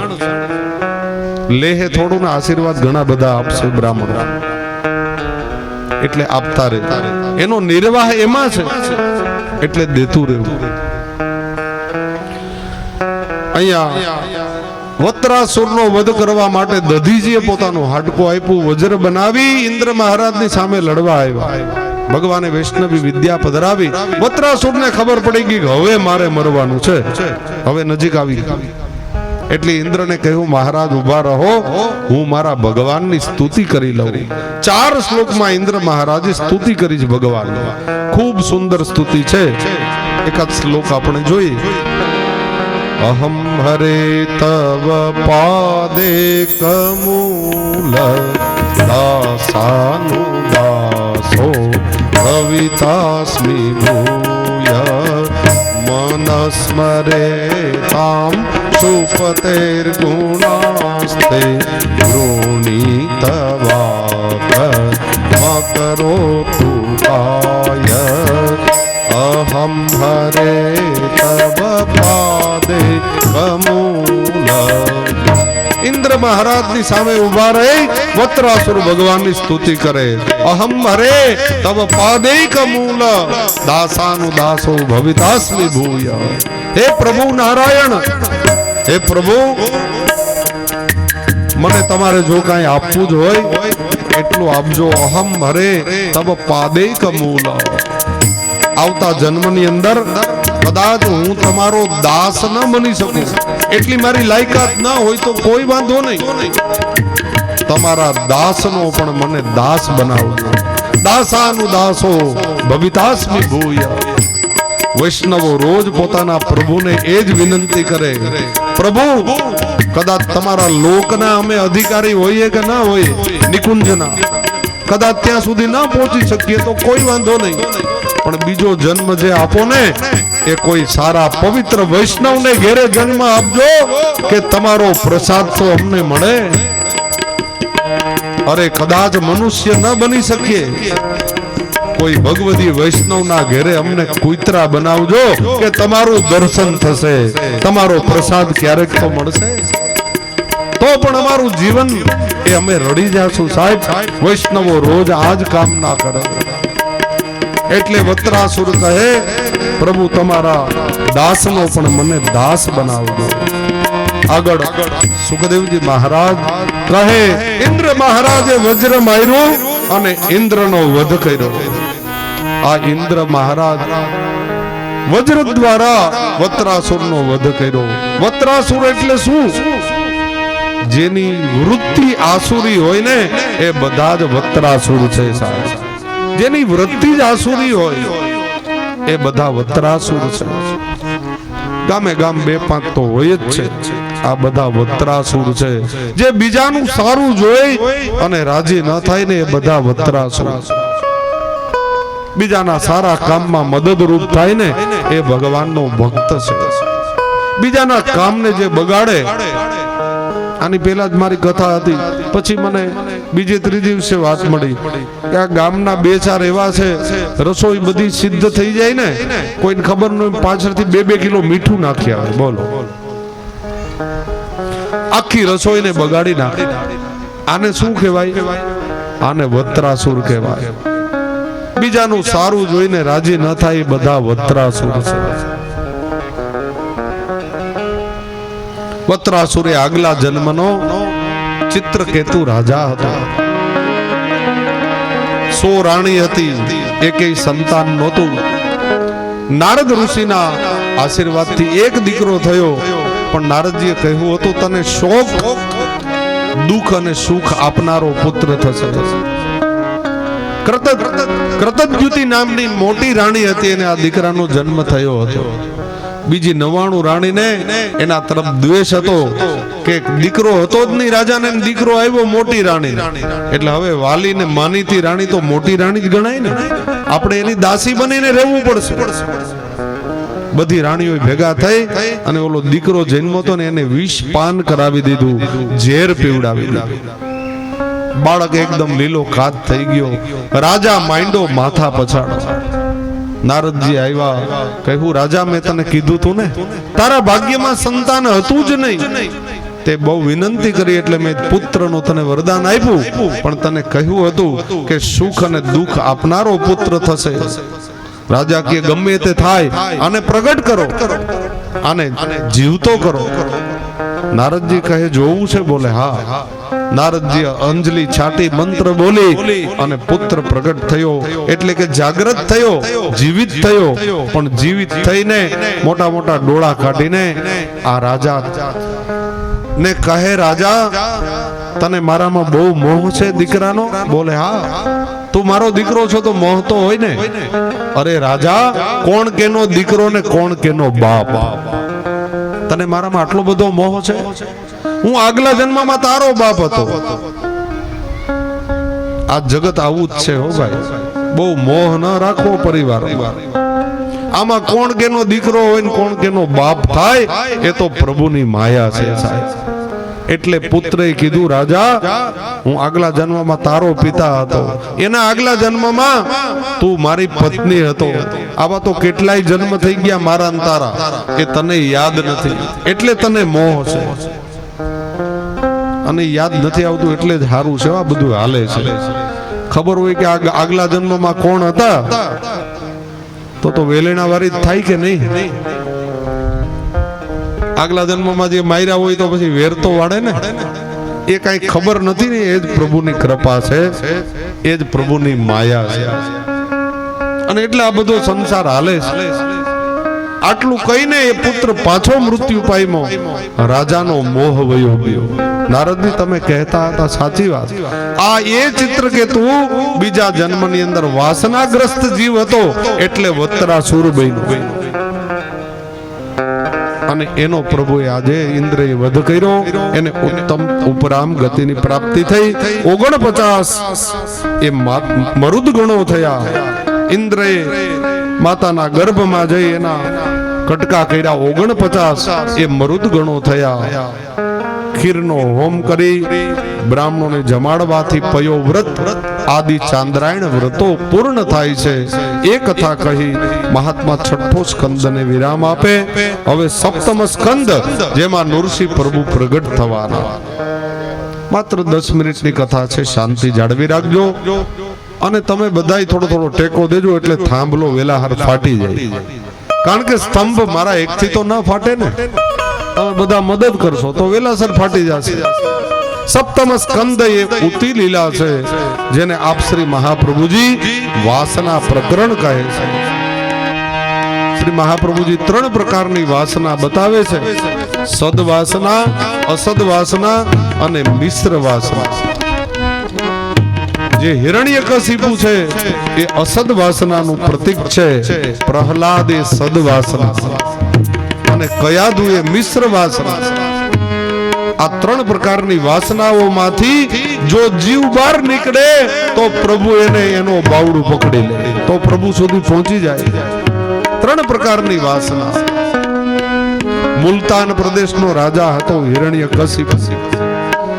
લેહે થોડું ને આશીર્વાદ ઘણા બધા આપશે બ્રાહ્મણો, એટલે આપતા રહેજો. એનો નિર્વાહ એમાં છે, એટલે દેતું રહેવું. અહીંયા વત્રાસુરનો વધ કરવા માટે દધીજીએ પોતાનું હાડકું આપ્યું, વજ્ર બનાવી ઇન્દ્ર મહારાજની સામે લડવા આવ્યા. ભગવાને વૈષ્ણવી વિદ્યા પધરાવી. વત્રાસુરને ખબર પડી ગઈ કે હવે મારે મરવાનું છે, હવે નજીક આવી. એટલે ઇન્દ્રને કહ્યું, મહારાજ ઉભા રહો, હું મારા ભગવાનની સ્તુતિ કરી લઉં. 4 શ્લોકમાં ઇન્દ્ર મહારાજે સ્તુતિ કરી છે ભગવાન. ખૂબ સુંદર સ્તુતિ છે. એકાદ શ્લોક આપણે જોઈએ. અહમ હરે તવ પાદે કમૂલ દાસાનુદાસો ભવિતાસ્મિ ભૂય મનસ્મરે તામ સુપતેર ગુણાસ્તે ગૃણીતવાક મકરોતુ કાય અહમ હરે તવ પાદે કમૂલ. ઇન્દ્ર મહારાજની સામે ઉભા રહી વત્રાસુર ભગવાનની સ્તુતિ કરે. અહમ હરે તવ પાદે કમૂલ દાસાનુ દાસો ભવિતાસ્મિ ભૂય. હે પ્રભુ નારાયણ, હે પ્રભુ, મને તમારે જો કાંઈ આપવું જ હોય એટલું આપજો. અહમ હરે તવ પાદે કમૂલ. આવતા જન્મની અંદર કદાચ હું તમારો દાસ ન બની શકું, એટલી મારી લાયકાત ના હોય તો કોઈ વાંધો નહીં, તમારા દાસનો પણ મને દાસ બનાવજો. દાસાનુ દાસો ભવિતાસ્મિ ભૂય. વૈષ્ણવો રોજ પોતાના પ્રભુને એ જ વિનંતી કરે, પ્રભુ કદાચ તમારા લોકના અમે અધિકારી હોઈએ કે ના હોઈએ, નિકુંજના, કદાચ ત્યાં સુધી ના પહોંચી શકીએ તો કોઈ વાંધો નહીં, પણ બીજો જન્મ જે આપો ને એ કોઈ સારા પવિત્ર વૈષ્ણવને ઘેરે જન્મ આપજો કે તમારો પ્રસાદ તો અમને મળે. અરે કદાચ મનુષ્ય ન બની શકીએ, કોઈ ભગવદી વૈષ્ણવના ઘેરે અમને કુતરા બનાવજો કે તમારું દર્શન થશે, તમારો પ્રસાદ ક્યારેક તો મળશે. તો પણ અમારું જીવન એ અમે રડી જાશું સાહેબ. વૈષ્ણવો રોજ આ જ કામ ના કરે. એટલે વત્રાસુર કહે, પ્રભુ તમારા દાસનો પણ મને દાસ બનાવજો. આગળ સુખદેવજી મહારાજ કહે, ઇન્દ્ર મહારાજે વજ્ર માર્યું અને ઇન્દ્રનો વધ કર્યો. આ ઇન્દ્ર મહારાજ વજ્ર દ્વારા વત્રાસુરનો વધ કર્યો. વત્રાસુર એટલે શું? જેની વૃત્તિ આસુરી હોય ને એ બધા જ વત્રાસુર છે સાહેબ. જેની વૃત્તિ જ આસુરી હોય એ બધા વત્રાસુર છે. ગામે ગામ 2-5 તો હોય જ છે. આ બધા વત્રાસુર છે. જે બીજાનું સારું જોઈ અને રાજી ન થાય ને એ બધા વત્રાસુર. બીજાના સારા કામમાં મદદરૂપ થાય ને એ ભગવાનનો ભક્ત છે. બીજાના કામને જે બગાડે, આની પહેલા જ મારી કથા હતી, પછી મને બીજે ત્રીજે દિવસે વાત મળી કે આ ગામના 2-4 એવા છે, રસોઈ બધી સિદ્ધ થઈ જાય ને, કોઈને ખબર ન હોય, પાછળથી 2-2 કિલો મીઠું નાખી આવે. બોલો, આખી રસોઈને બગાડી નાખે. આને શું કહેવાય? આને વત્રાસુર કહેવાય. બીજાનું સારું જોઈને રાજી ન થાય, બધા વત્રાસુર છે. વત્રાસુરે આગલા જન્મનો ચિત્રકેતુ રાજા હતો. 100 રાણી હતી, એકેય સંતાન નહોતું. નારદ ઋષિના આશીર્વાદથી એક દીકરો થયો, પણ નારદજીએ કહ્યું હતું, તને શોક, દુઃખ અને સુખ આપનારો પુત્ર થશે. કૃતજ્ઞુતિ નામની મોટી રાણી હતી, એને આ દીકરાનો જન્મ થયો હતો. બીજી 99 રાણીને એના તરફ દ્વેષ હતો કે દીકરો હતો જ નહીં રાજાને, દીકરો આવ્યો મોટી રાણી. એટલે હવે વાલી ને માનીતી રાણી તો મોટી રાણી જ ગણાય ને, આપણે એની દાસી બનીને રહેવું પડશે. બધી રાણીઓ ભેગા થઈ અને ઓલો દીકરો જન્મ હતો ને એને વિષ પાન કરાવી દીધું, ઝેર પીવડાવી દીધું. બાળક એકદમ લીલો કાચ થઈ ગયો. રાજા માંડો માથા પછાડો. નારદજી આવ્યા, કહ્યું રાજા મેં તને કીધું તું ને તારા ભાગ્યમાં સંતાન હતું જ નહીં, તે બહુ વિનંતી કરી એટલે મેં પુત્રનું તને વરદાન આપ્યું, પણ તને કહ્યું હતું કે સુખ અને દુઃખ આપનારો પુત્ર થશે. રાજા કે ગમે તે થાય આને પ્રગટ કરો, આને જીવતો કરો. નારદજી કહે જોવું છે? બોલે હા. નારદજી અંજલિ છાટી મંત્ર બોલી અને પુત્ર પ્રગટ થયો, એટલે કે જાગૃત થયો, જીવિત થયો. પણ જીવિત થઈને મોટા મોટા ડોળા કાઢીને આ રાજા ને કહે રાજા તને મારામાં બહુ મોહ છે દીકરાનો? બોલે હા. તું મારો દીકરો છો તો મોહ તો હોય ને. અરે રાજા કોણ કેનો દીકરો ને કોણ કેનો બાપ? તને મારામાં આટલો બધો મોહ છે? હું આગલા જન્મમાં તારો બાપ હતો. આ જગત આવું જ છે હો ભાઈ. બહુ મોહ ન રાખવો પરિવાર. આમાં કોણ કેનો દીકરો હોય ને કોણ કેનો બાપ થાય એ તો પ્રભુની માયા છે સાહેબ. એટલે પુત્રએ કીધું રાજા હું આગલા જન્મમાં તારો પિતા હતો, એના આગલા જન્મમાં તું મારી પત્ની હતો. આવા તો કેટલાય જન્મ થઈ ગયા મારા અને તારા, એ તને યાદ નથી એટલે તને મોહ છે. અને યાદ નથી આવતું એટલે જ સારું છે આ બધું હાલે છે. ખબર હોય કે આગલા જન્મમાં કોણ હતા તો વેલેણા વાળી થાય કે નહીં? આગલા જન્મમાં જે માર્યા હોય તો પછી વેર તો વાળે ને. એ કઈ ખબર નથી ને, એ જ પ્રભુની કૃપા છે, એ જ પ્રભુની માયા છે. અને એટલે આ બધો સંસાર હાલે છે. આટલું કહીને એ પુત્ર પાછો મૃત્યુ પામ્યો. રાજાનો મોહ વયો ગયો. નારદજી તમે કહેતા હતા સાચી વાત. આ એ ચિત્ર કે તું બીજા જન્મની અંદર વાસનાગ્રસ્ત જીવ હતો એટલે વત્રાસુર બન્યો. અને એનો પ્રભુએ આજે ઇન્દ્રએ વધ કર્યો, એને ઉત્તમ ઉપરામ ગતિની પ્રાપ્તિ થઈ. 49 એ મરુદ ગણો થયા. ઇન્દ્રએ માતાના ગર્ભમાં જઈ એના કટકા કર્યા. 49 એ મરુદ ગણો થયા. ખીરનો હોમ કરી બ્રાહ્મણોને જમાડવાથી પયો વ્રત આદિ ચાંદ્રાયણ વ્રતો પૂર્ણ થાય છે. એ કથા કહી મહાત્મા છઠ્ઠો સ્કંદને વિરામ આપે. હવે સપ્તમ સ્કંદ જેમાં નૃસિંહ પ્રભુ પ્રગટ થવાના. માત્ર 10 મિનિટની કથા છે, શાંતિ જાળવી રાખજો. અને તમે બધાય થોડો થોડો ટેકો દેજો એટલે થાંભલો વેલાહાર ફાટી જાય. કારણ કે સ્તંભ મારા એકથી તો ના ફાટે ને, તમે બધા મદદ કરશો તો વેલાસર ફાટી જશે. સપ્તમ સ્કંદ એ ઉતી લીલા છે જેને આપ શ્રી મહાપ્રભુજી વાસના પ્રકરણ કહે છે. શ્રી મહાપ્રભુજી 3 પ્રકારની વાસના બતાવે છે: સદવાસના, અસદવાસના અને મિશ્ર વાસના. જે હિરણ્યકશિપુ છે એ અસદ વાસનાનું પ્રતીક છે, પ્રહલાદ એ સદવાસના અને કયાદુ એ મિશ્ર વાસના. આ 3 પ્રકારની વાસનાઓમાંથી જો જીવ બહાર નીકળે તો પ્રભુ એને એનો બાવડું પકડી લે, તો પ્રભુ સુધી પહોંચી જાય. 3 પ્રકારની વાસના. મુલતાન પ્રદેશનો રાજા હતો હિરણ્યકશિપુ.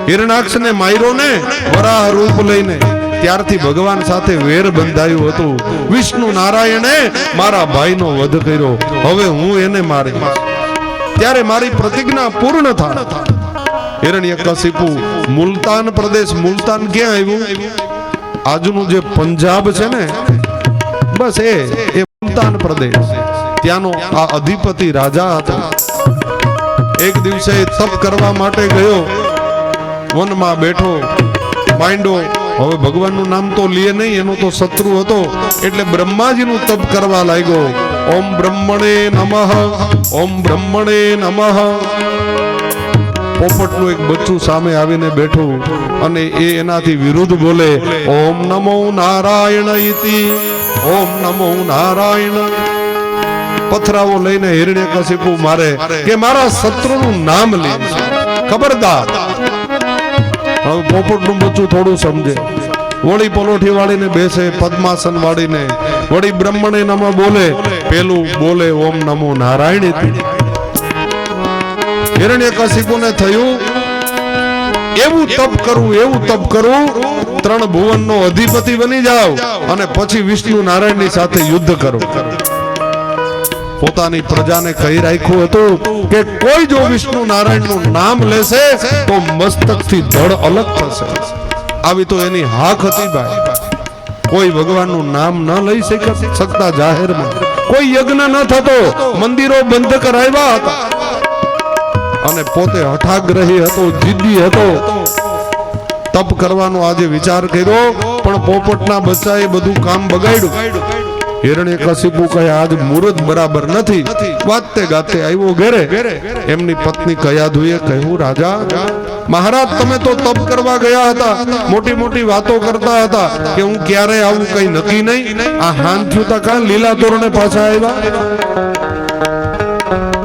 હિરણાક્ષને માર્યો ને વરાહ રૂપ લઈને, ત્યારથી ભગવાન સાથે વેર બંધાયું હતું. વિષ્ણુ નારાયણે મારા ભાઈનો વધ કર્યો, હવે હું એને મારીશ ત્યારે મારી પ્રતિજ્ઞા પૂર્ણ થાય. હિરણ્યકશિપુ મુલતાન પ્રદેશ. મુલતાન ક્યાં આવ્યું? આજનું જે પંજાબ છે ને, બસ એ મુલતાન પ્રદેશ. ત્યાંનો આ અધિપતિ રાજા હતો. એક દિવસે તપ કરવા માટે ગયો, વનમાં બેઠો, માંડો. હવે ભગવાનનું નામ તો લે નહીં, એનો તો શત્રુ હતો, એટલે બ્રહ્માજીનું તપ કરવા લાગ્યો. ઓમ બ્રહ્મણે નમઃ, ઓમ બ્રહ્મણે નમઃ. પોપટનું એક બચ્ચું સામે આવીને બેઠું અને એ એનાથી વિરુદ્ધ બોલે, ઓમ નમો નારાયણ ઇતિ, ઓમ નમો નારાયણ. પથરાવો લઈને હિરણ્યકશિપુ મારે કે મારા શત્રુનું નામ લે, ખબરદાર. હવે પોપટનું બચ્ચું થોડું સમજે, વળી પલોઠી વાળીને બેસે, પદ્માસન વાળીને, વળી બ્રહ્મણે નમઃ બોલે, પેલું બોલે ઓમ નમો નારાયણ. હિરણ્યકશિપુને થયું એવું તપ કરું 3 ભુવનનો અધિપતિ બની જાવ અને પછી વિષ્ણુ નારાયણની સાથે યુદ્ધ કરો. પોતાની પ્રજાને કહી રાખ્યું હતું કે કોઈ જો વિષ્ણુ નારાયણનું નામ લેશે તો મસ્તકથી ધડ અલગ થશે. આવી તો એની હાક હતી ભાઈ. કોઈ ભગવાનનું નામ ન લઈ શકતા જાહેરમાં, કોઈ યજ્ઞ ન થતો, મંદિરો બંધ કરાવ્યા હતા અને પોતે હઠાગ્રહી હતો, જિદ્દી હતો. તપ કરવાનો આજે વિચાર કર્યો પણ પોપટના બચ્ચાએ બધું કામ બગાડ્યું. હિરણ્યકશિપુ કહે આજ મુહૂર્ત બરાબર નથી. વાતે ગાતે આવ્યો ઘરે. એમની પત્ની કયાધુએ કહ્યું રાજા મહારાજ તમે તો તપ કરવા ગયા હતા, મોટી મોટી વાતો કરતા હતા કે હું ક્યારે આવું કઈ નક્કી નહીં. આ હાન થયું તા કાં લીલા તોરણે પાછા આવ્યા?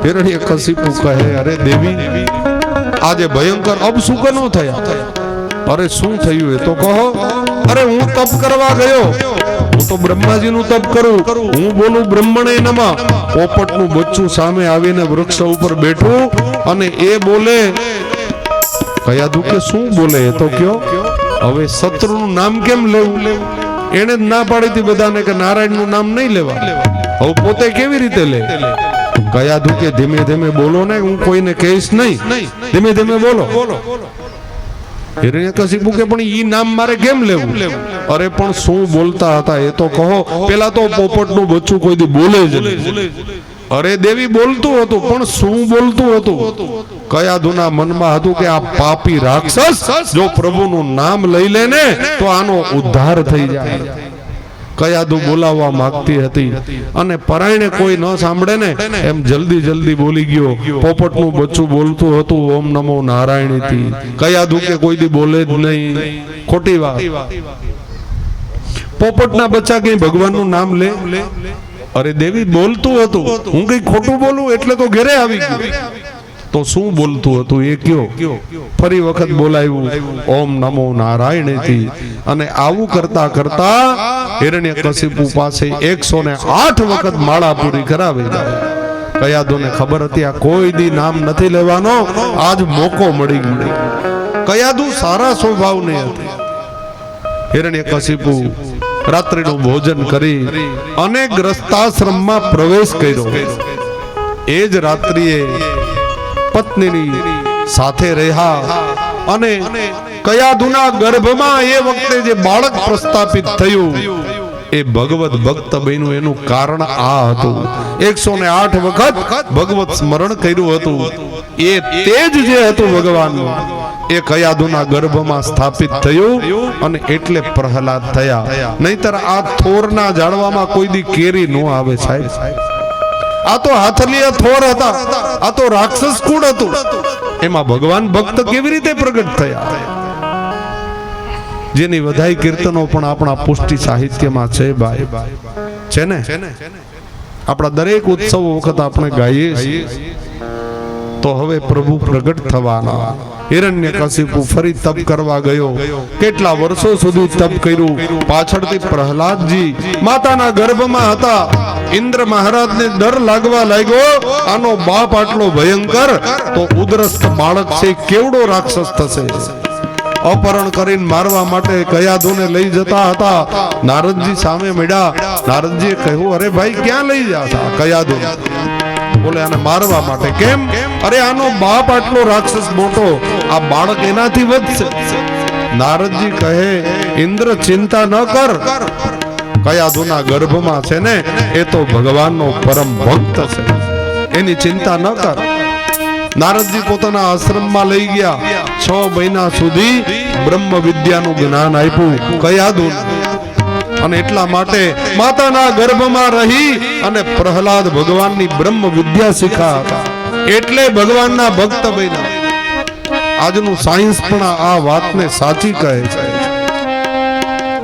હિરણ્યકશિપુ કહે અરે દેવી આજે ભયંકર અપશુકનો થયા. અરે શું થયું એ તો કહો. અરે હું તપ કરવા ગયો, હું તો બ્રહ્માજીનું તપ કરું, હું બોલું બ્રહ્મણે નમઃ. પોપટનું બચ્ચું સામે આવીને વૃક્ષ ઉપર બેઠું અને એ બોલે. કયાધુ કે શું બોલે એ તો કયો. હવે શત્રુનું નામ કેમ લેવું? એને જ ના પાડી હતી બધાને કે નારાયણનું નામ નહીં લેવા. હવે પોતે કેવી રીતે લે? કયાધુ કે ધીમે ધીમે બોલો ને, હું કોઈને કહીશ નહીં, ધીમે ધીમે બોલો. હિરણ્યકશિપુ કે પણ ઈ નામ મારે કેમ લેવું? અરે પણ શું બોલતા હતા એ તો કહો. પેલા તો પોપટનું બચ્ચું કોઈ દી બોલે જ નહીં. અરે દેવી બોલતું હતું પણ શું બોલતું હતું? કયાધુના મનમાં હતું કે આ પાપી રાક્ષસ જો પ્રભુનું નામ લઈ લે ને તો આનો ઉદ્ધાર થઈ જાય. કયાધુ બોલાવવા માંગતી હતી અને પરાયણે કોઈ ન સાંભળે ને એમ જલ્દી જલ્દી બોલી ગયો. પોપટનું બચ્ચું બોલતું હતું ઓમ નમો નારાયણીથી. કયાધુ કે કોઈ દી બોલે જ નહીં. ખોટી વાત. પોપટના બચ્ચા કઈ ભગવાનનું નામ લે? અરે દેવી બોલતું હતું, હું કઈ ખોટું બોલું એટલે તો ઘરે આવી ગયું. તો શું બોલતું હતું એ કયો. ફરી વખત બોલાવ્યું ઓમ નમો નારાયણથી. અને આવું કરતા કરતા હિરણ્યકશિપુ પાસે 108 વખત માળા પૂરી કરાવી. કયાધુને ખબર હતી આ કોઈ દી નામ નથી લેવાનો, આજ મોકો મળી ગયો. કયાધુ સારા સ્વભાવની હતી. હિરણ્યકશિપુ રાત્રિનું ભોજન કરી અને ગ્રસ્તાશ્રમમાં પ્રવેશ કર્યો. એ જ રાત્રિએ પત્નીની સાથે રહ્યા અને કયાધુના ગર્ભમાં એ વખતે જે બાળક પ્રસ્થાપિત થયું એ ભગવત ભક્ત બન્યું. એનું કારણ આ હતું 108 વખત ભગવત સ્મરણ કર્યું હતું. એ તેજ જે હતું ભગવાનનું એ કયાધુના ગર્ભમાં સ્થાપિત થયું અને એટલે પ્રહલાદ થયા. નહીતર આ થોરના ઝાડવામાં કોઈ દી કેરી ન આવે સાહેબ. આ તો હાથલીયા થોર હતા, આ તો રાક્ષસ કુળ હતું. એમાં ભગવાન ભક્ત કેવી રીતે પ્રગટ થયા? જેની વધાઈ કીર્તનો પણ આપણા પુષ્ટિ સાહિત્યમાં છે ભાઈ. છે ને? આપણા દરેક ઉત્સવ વખત આપણે ગાઈએ છીએ. તો હવે પ્રભુ પ્રગટ થવાના. હિરણ્યકશિપુ ફરી તપ કરવા ગયો. કેટલા વર્ષો સુધી તપ કર્યું. પાછળથી પ્રહલાદજી માતાના ગર્ભમાં હતા. ઇન્દ્ર મહારાજને ડર લાગવા લાગ્યો આનો બાપ આટલો ભયંકર તો ઉદ્રસ્ત બાળક છે, કેવડો રાક્ષસ થશે. અપહરણ કરીને મારવા માટે કયાધુને લઈ જતા હતા. નારદજી સામે મળ્યા. નારદજીએ કહ્યું અરે ભાઈ ક્યાં લઈ જતા? કયાધુ બોલે આને મારવા માટે. કેમ? અરે આનો બાપ આટલો રાક્ષસ મોટો, આ બાળક એનાથી વધશે. નારદજી કહે ઇન્દ્ર ચિંતા ન કર, કયાધુના ગર્ભમાં છે ને એ તો ભગવાનનો પરમ ભક્ત છે, એની ચિંતા ન કર. નારદજી પોતાના આશ્રમમાં લઈ ગયા. 6 મહિના સુધી બ્રહ્મ વિદ્યાનું જ્ઞાન આપ્યું કયાધુ. અને એટલા માટે માતાના ગર્ભમાં રહી અને પ્રહલાદ ભગવાનની બ્રહ્મ વિદ્યા શીખ્યા હતા. એટલે ભગવાનના ભક્ત બન્યા. આજનું સાયન્સ પણ આ વાતને સાચી કહે છે.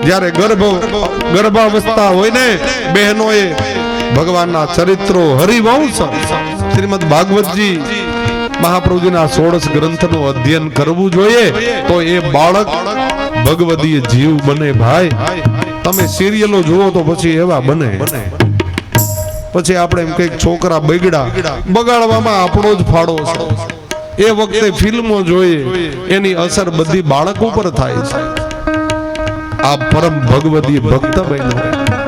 જ્યારે ગર્ભાવસ્થા હોય ને બહેનોએ ભગવાનના ચરિત્રો હરિવંશ શ્રીમદ ભાગવતજી મહાપ્રભુજીના 16 ગ્રંથનું અધ્યયન કરવું જોઈએ તો એ બાળક ભગવદીય જીવ બને ભાઈ. તમે સિરિયલો જુઓ તો પછી એવા બને. પછી આપણે એમ કઈક છોકરા બગડ્યા, બગાડવામાં આપણો જ ફાળો છે. એ વખતે ફિલ્મો જોઈએ એની અસર બધી બાળક ઉપર થાય છે. આ પરમ ભગવદી ભક્ત બન્યો.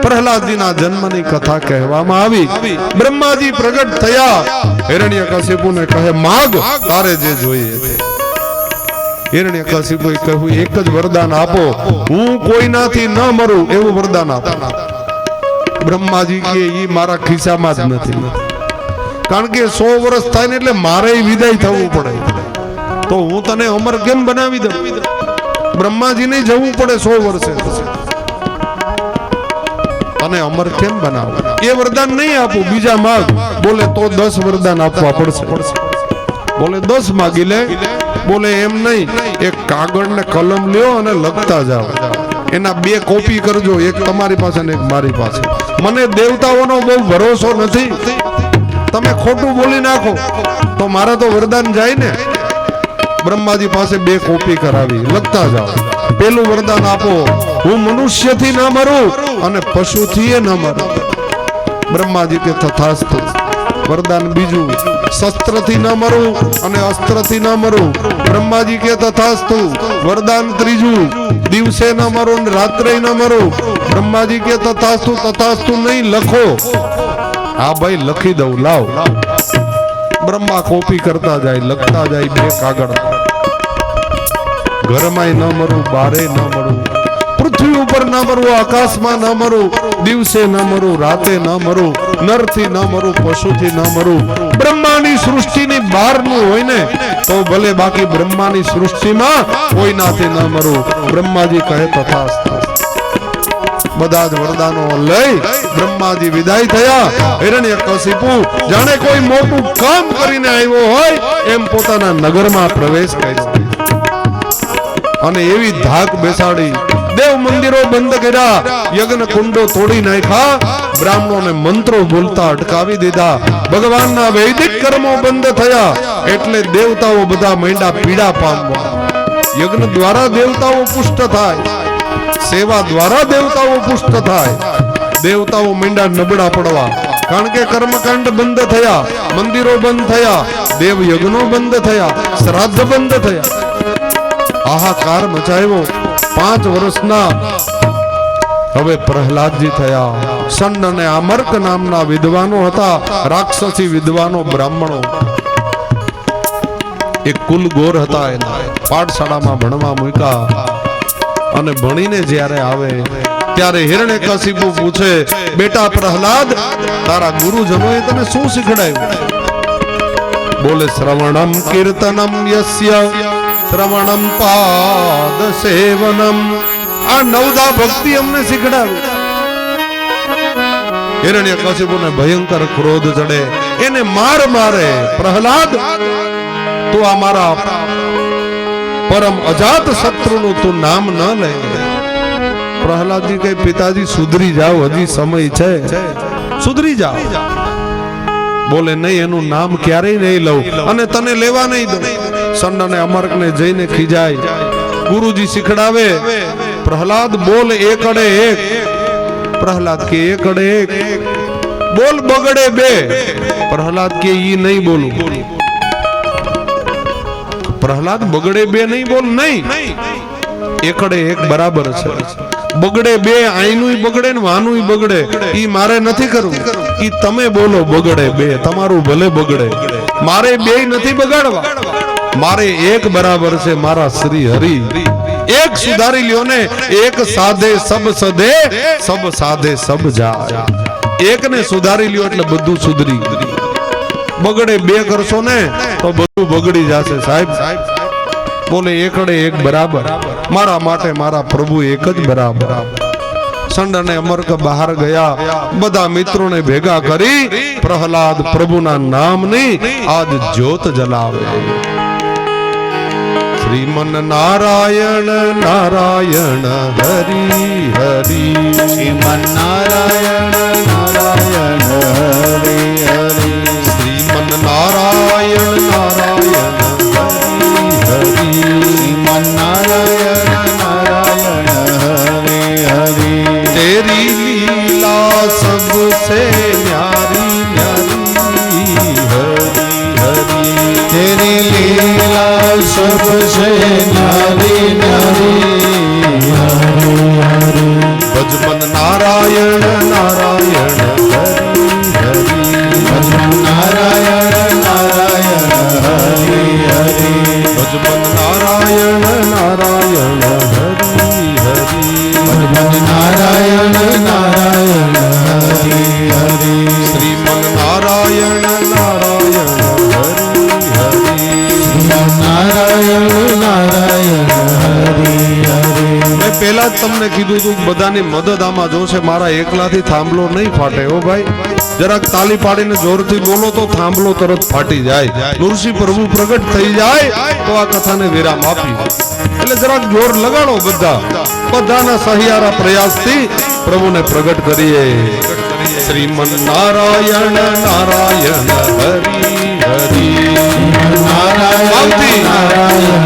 પ્રહલાદજીના જન્મની કથા કહેવામાં આવી. બ્રહ્માજી પ્રગટ થયા, હિરણ્યકશિપુને કહે માગ તારે જે જોઈએ. હિરણ્યકશિપુએ કહ્યું એક જ વરદાન આપો, હું કોઈનાથી ન મરું એવું વરદાન આપો. બ્રહ્માજી કે ઈ મારા ખિસ્સામાં જ નથી, કારણ કે 100 વર્ષ થાય ને એટલે મારે વિદાય થવું પડે, તો હું તને અમર કેમ બનાવી દઉં? બ્રહ્માજી ને જવું પડે 100 વર્ષે, તને અમર કેમ બનાવ? એ વરદાન નહીં આપું, બીજા માગ. બોલે તો 10 વરદાન આપવા પડશે. બોલે 10 માગી લે. બોલે એમ નહીં, એક કાગળ ને કલમ લ્યો અને લખતા જાઓ. એના 2 કોપી કરજો, એક તમારી પાસે ને એક મારી પાસે. મને દેવતાઓનો બહુ ભરોસો નથી, તમે ખોટું બોલી નાખો તો મારા તો વરદાન જાય ને. બ્રહ્માજી પાસે 2 કોપી કરાવી, લખતા જાઓ. પેલું વરદાન આપો, હું મનુષ્યથી ન મરું અને પશુથી ન મરું. બ્રહ્માજી કે તથાસ્તુ. વરદાન બીજું, શસ્ત્રથી ન મરું અને અસ્ત્રથી ન મરું. બ્રહ્માજી કે તથાસ્તુ. વરદાન ત્રીજું, દિવસે ન મરું અને રાત્રે ન મરું. બ્રહ્માજી કે તથાસ્તુ. તથાસ્તુ નહીં, લખો. હા ભાઈ લખી દઉં, લાવ. બ્રહ્મા કોપી કરતા જાય, લખતા જાય 2 કાગળ. ઘરમાંય ન મરું, બારે ન મરું, પૃથ્વી ઉપર ન મરું, આકાશમાં ન મરું, દિવસે ન મરું, રાતે ન મરું, નરથી ન મરું, પશુથી ન મરું. બ્રહ્માની સૃષ્ટિની બહારનું હોય ને તો ભલે, બાકી બ્રહ્માની સૃષ્ટિમાં કોઈનાથી ન મરું. બ્રહ્માજી કહે તથાસ્તુ. બધા જ વરદાનો લઈ બ્રહ્માજી વિદાય થયા. હિરણ્યકશિપુ જાણે કોઈ મોટું કામ કરીને આવ્યો હોય એમ પોતાના નગરમાં પ્રવેશ કર્યો અને એવી ધાક બેસાડી. દેવ મંદિરો બંધ કર્યા, યજ્ઞ કુંડો તોડી નાખ્યા, બ્રાહ્મણોને મંત્રો બોલતા અટકાવી દીધા. ભગવાનના વૈદિક કર્મો બંધ થયા એટલે દેવતાઓ બધા માંડ્યા પીડા પામવા. યજ્ઞ દ્વારા દેવતાઓ પુષ્ટ થાય, સેવા દ્વારા દેવતાઓ પુષ્ટ થાય. દેવતાઓ માંડ્યા નબળા પડવા, કારણ કે કર્મકાંડ બંધ થયા, મંદિરો બંધ થયા, દેવ યજ્ઞો બંધ થયા, શ્રાદ્ધ બંધ થયા. હાહાકાર મચાવ્યો. 5 વર્ષના હવે પ્રહલાદજી થયા. સન્ન અને આમર્ક નામના વિદ્વાનો હતા, રાક્ષસી વિદ્વાનો બ્રાહ્મણો. એક કુલ ગોર હતા, એના પાઠશાળામાં ભણવા મૂક્યા અને ભણીને જ્યારે આવે ત્યારે હિરણ્યકશિપુ પૂછે, બેટા પ્રહલાદ, તારા ગુરુજનોએ તને શું શીખડાવ્યું? બોલે શ્રવણમ કીર્તનમ યસ્ય શ્રવણમ પાદ સેવનમ. આ 9 ભક્તિ અમને શીખડાવી. હિરણ્યકશિપુને ભયંકર ક્રોધ ચડે, એને મારે. પ્રહલાદ, તું આ મારા પરમ અજાત શત્રુનું તું નામ ન લે. પ્રહલાદજી કહે, પિતાજી સુધરી જાઓ, હજી સમય છે, સુધરી જાઓ. બોલે નહીં, એનું નામ ક્યારેય નહીં લઉં અને તને લેવા નહીં દઉં. સન્ન અને અમર્કને જઈને ખીજાય. ગુરુજી શીખડાવે, પ્રહલાદ બોલ એકડે એક. પ્રહલાદ કે એકડે એક. બોલ બગડે 2. પ્રહલાદ કે ઈ નહીં બોલું. પ્રહલાદ બગડે 2 નહીં બોલ. નહીં, એકડે એક બરાબર છે. બગડે 2, આઈનું બગડે ને વાનું બગડે, ઈ મારે નથી કરવું. ઈ તમે બોલો બગડે 2, તમારું ભલે બગડે, મારે 2 નથી બગાડવા. મારે એક બરાબર છે, મારા શ્રી હરિ. એક સુધારી લ્યો ને, એક સાધે સબ સધે, સબ સાધે સબ જાય. એકને સુધારી લ્યો એટલે બધું સુધરી. બગડે 2 કરશો ને તો બધું બગડી જશે સાહેબ. બોલે એકડે એક બરાબર. મારા માટે મારા પ્રભુ એક જ બરાબર. સંડ અને અમર્ક બહાર ગયા, બધા મિત્રોને ભેગા કરી પ્રહલાદ પ્રભુના નામની આજ જ્યોત જલાવે. શ્રીમન નારાયણ નારાયણ હરિ હરિ. શ્રીમન નારાયણ નારાયણ હરિ હરિ. શ્રીમન નારાયણ નારાયણ હરિ હરિ. શ્રીમન નારાયણ નારાયણ હરિ હરિ. तेरी लीला सबसे न्यारी न्यारी हरि हरि. तेरी लीला सबसे न्यारी न्यारी हरि हरि भजमन नारायण नारायण हरि हरि भजमन नारायण नारायण हरि हरि भजमन नारायण नारायण हरि हरि भजमन नारायण नारायण हरि हरि श्रीमन नारायण नारायण हरि हरि नारायण नारायण हरि हरि મેં પહેલા જ તમને કીધું હતું બધાની મદદ આમાં જોશે, મારા એકલાથી થાંભલો નહીં ફાટે હો ભાઈ. જરાક તાલી પાડીને જોરથી બોલો તો થાંભલો તરત ફાટી જાય. નુરસિંહ પ્રભુ પ્રગટ થઈ જાય તો આ કથાને વિરામ આપી. એટલે જરાક જોર લગાડો બધાના સહિયારા પ્રયાસથી પ્રભુને પ્રગટ કરીએ. શ્રીમન નારાયણ નારાયણ હરિ હરિ नारायण नारायण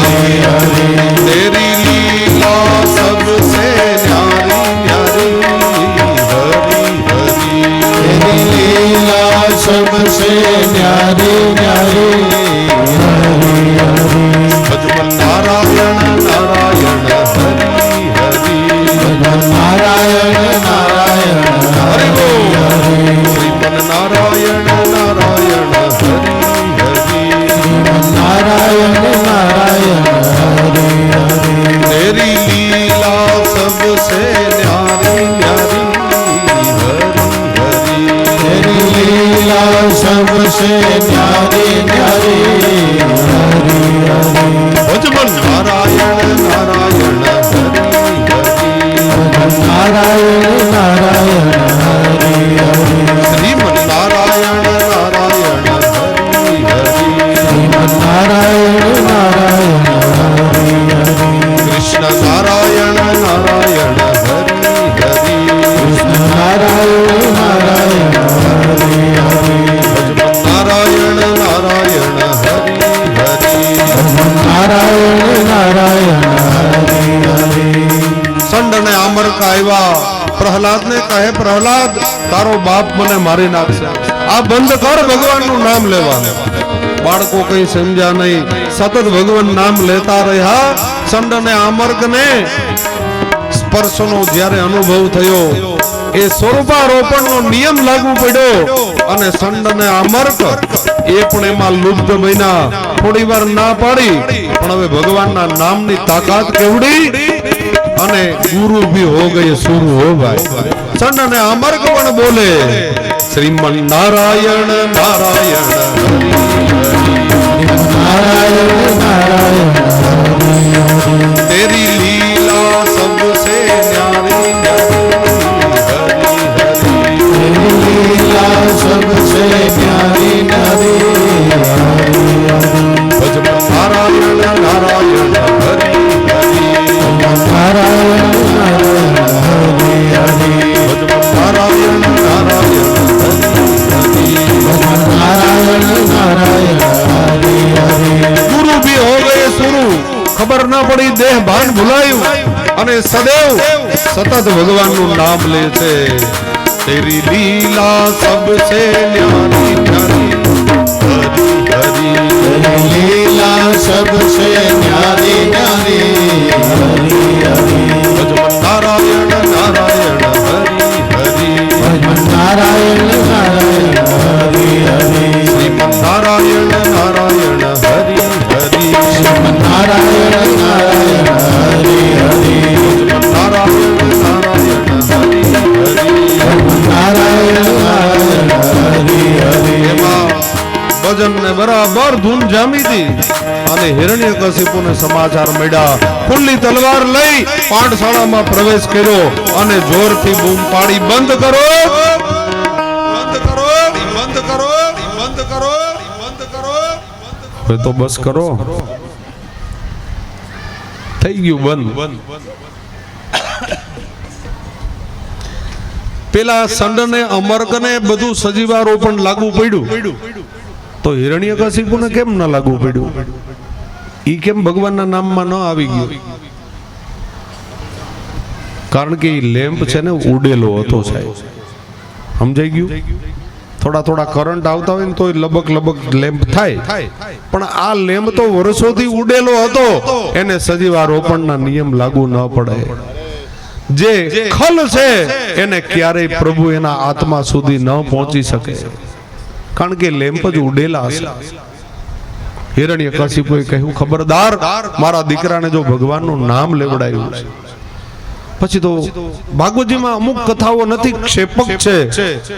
हरि हरि तेरी लीला सबसे न्यारी न्यारी हरि हरि तेरी लीला सबसे न्यारी न्यारी हरि हरि भजमन नारायण नारायण हरि हरि नारायण नारायण हरि हरि हरि श्रीमन नारायण नारायण हरि हरि नारायण नारायण हरि हरि तेरी लीला सबसे न्यारी न्यारी हरि हरि तेरी लीला सबसे न्यारी न्यारी हरि हरि भजमन नारायण नारायण हरि हरि नारायण नारायण हरि हरि श्रीमन नारायण नारायण हरि हरि नारायण नारायण हरि हरि कृष्ण नारायण नारायण हरि हरि नारायण नारायण हरि हरि भजमन नारायण नारायण हरि हरि नारायण नारायण हरि हरि संड ने आमर का આવ્યા પ્રહલાદ ને કહે પ્રહલાદ તારો બાપ મને મારી નાખશે, આ બંધ કર ભગવાનનું નામ લેવાનું. બાળકો કઈ સમજ્યા નહીં, સતત ભગવાન નામ લેતા રહ્યા. સંડ ને આમર્ક ને સ્પર્શનો જ્યારે અનુભવ થયો એ સ્વરૂપારોપણનો નિયમ લાગુ પડ્યો અને સંડ ને આમર્ક એ પણ એમાં લુપ્ત બન્યા. થોડી વાર ના પાડી પણ હવે ભગવાનના નામની તાકાત કેવડી અને ગુરુ ભી હો ગયે સુરુ હો ભાઈ. સંડ ને અમર્ક પણ બોલે શ્રીમન નારાયણ નારાયણ હરિ नारायण नारायण हरि हरि तेरी लीला सबसे न्यारी न्यारी हरि हरि तेरी लीला सबसे न्यारी न्यारी हरि हरि भजमन नारायण नारायण हरि हरि नारायण नारायण हरि हरि भजमन नारायण नारायण हरि हरि नारायण नारायण हरि हरि ગુરુ ભી હો ગયે સુરુ. ખબર ના પડી, દેહ ભાન ભૂલાયું અને સદૈવ સતત ભગવાનનું નામ લે છે. તેરી લીલા સબસે ન્યારી ન્યારી હરી હરી तेरी लीला सबसे न्यारी न्यारी हरि हरि ભજમન નારાયણ નારાયણ હરી હરી नारायण नारायण हरि हरि શ્રીમન નારાયણ નારાયણ હરી હરી नारायण नारायण हरि हरि ભજમન નારાયણ નારાયણ હરી હરી नारायण नारायण हरि हरि એમાં ભજન ને બરાબર ધૂન જામી હતી અને હિરણ્યકશિપુને સમાચાર મળ્યા. ખુલ્લી તલવાર લઈ પાઠશાળામાં પ્રવેશ કર્યો અને જોરથી બૂમ પાડી બંધ કરો બંધ કરો બંધ કરો બંધ કરો બંધ કરો. હવે તો બસ કરો, થઈ ગયું બંધ. પેલા સંડને અમર્કને બધું સજીવારોપણ લાગુ પડ્યું તો હિરણ્યકશિપુને કેમ ન લાગુ પડ્યું? ઈ કેમ ભગવાનના નામમાં ન આવી ગયું? કારણ કે ઈ લેમ્પ છે ને ઉડેલો હતો સાહેબ, સમજાઈ ગયું? થોડા થોડા કરંટ આવતા હોય ને તો લબક લબક લેમ્પ થાય, પણ આ લેમ્પ તો વર્ષોથી ઉડેલો હતો, એને સજીવારોપણના નિયમ લાગુ ન પડે. જે ખલ છે એને ક્યારેય પ્રભુ એના આત્મા સુધી ન પહોંચી શકે, કારણ કે લેમ્પ જ ઉડેલા છે. હિરણ્યકશિપુએ કહ્યું, ખબરદાર, મારા દીકરાને જો ભગવાનનું નામ લેવડાયું છે. પછી તો ભાગવતજીમાં અમુક કથાઓ નથી, ક્ષેપક છે.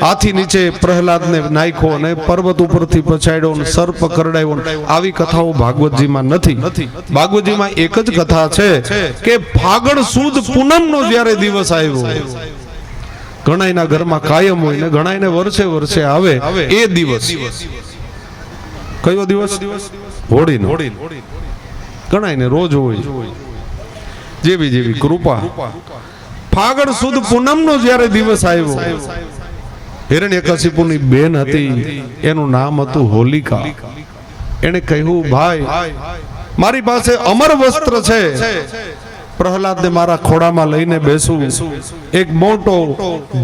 હાથી નીચે પ્રહલાદને નાખ્યો અને પર્વત ઉપરથી પછાડ્યો અને સર્પ કરડાયો, આવી કથાઓ ભાગવતજીમાં નથી. ભાગવતજીમાં એક જ કથા છે કે ફાગણ સુદ પૂનમનો જ્યારે દિવસ આવ્યો, ઘણાયના ઘરમાં કાયમ હોય ને ઘણાયને વર્ષે વર્ષે આવે એ દિવસ. કયો દિવસ? હોળીનો. ઘણાયને રોજ હોય, જેવી જેવી કૃપા. ફાગણ સુદ પૂનમનો જ્યારે દિવસ આવ્યો, હિરણ્યકશિપુની બેન હતી, એનું નામ હતું હોલિકા. એને કહ્યું, ભાઈ, મારી પાસે અમર વસ્ત્ર છે, પ્રહલાદને મારા ખોડામાં લઈને બેસું, એક મોટો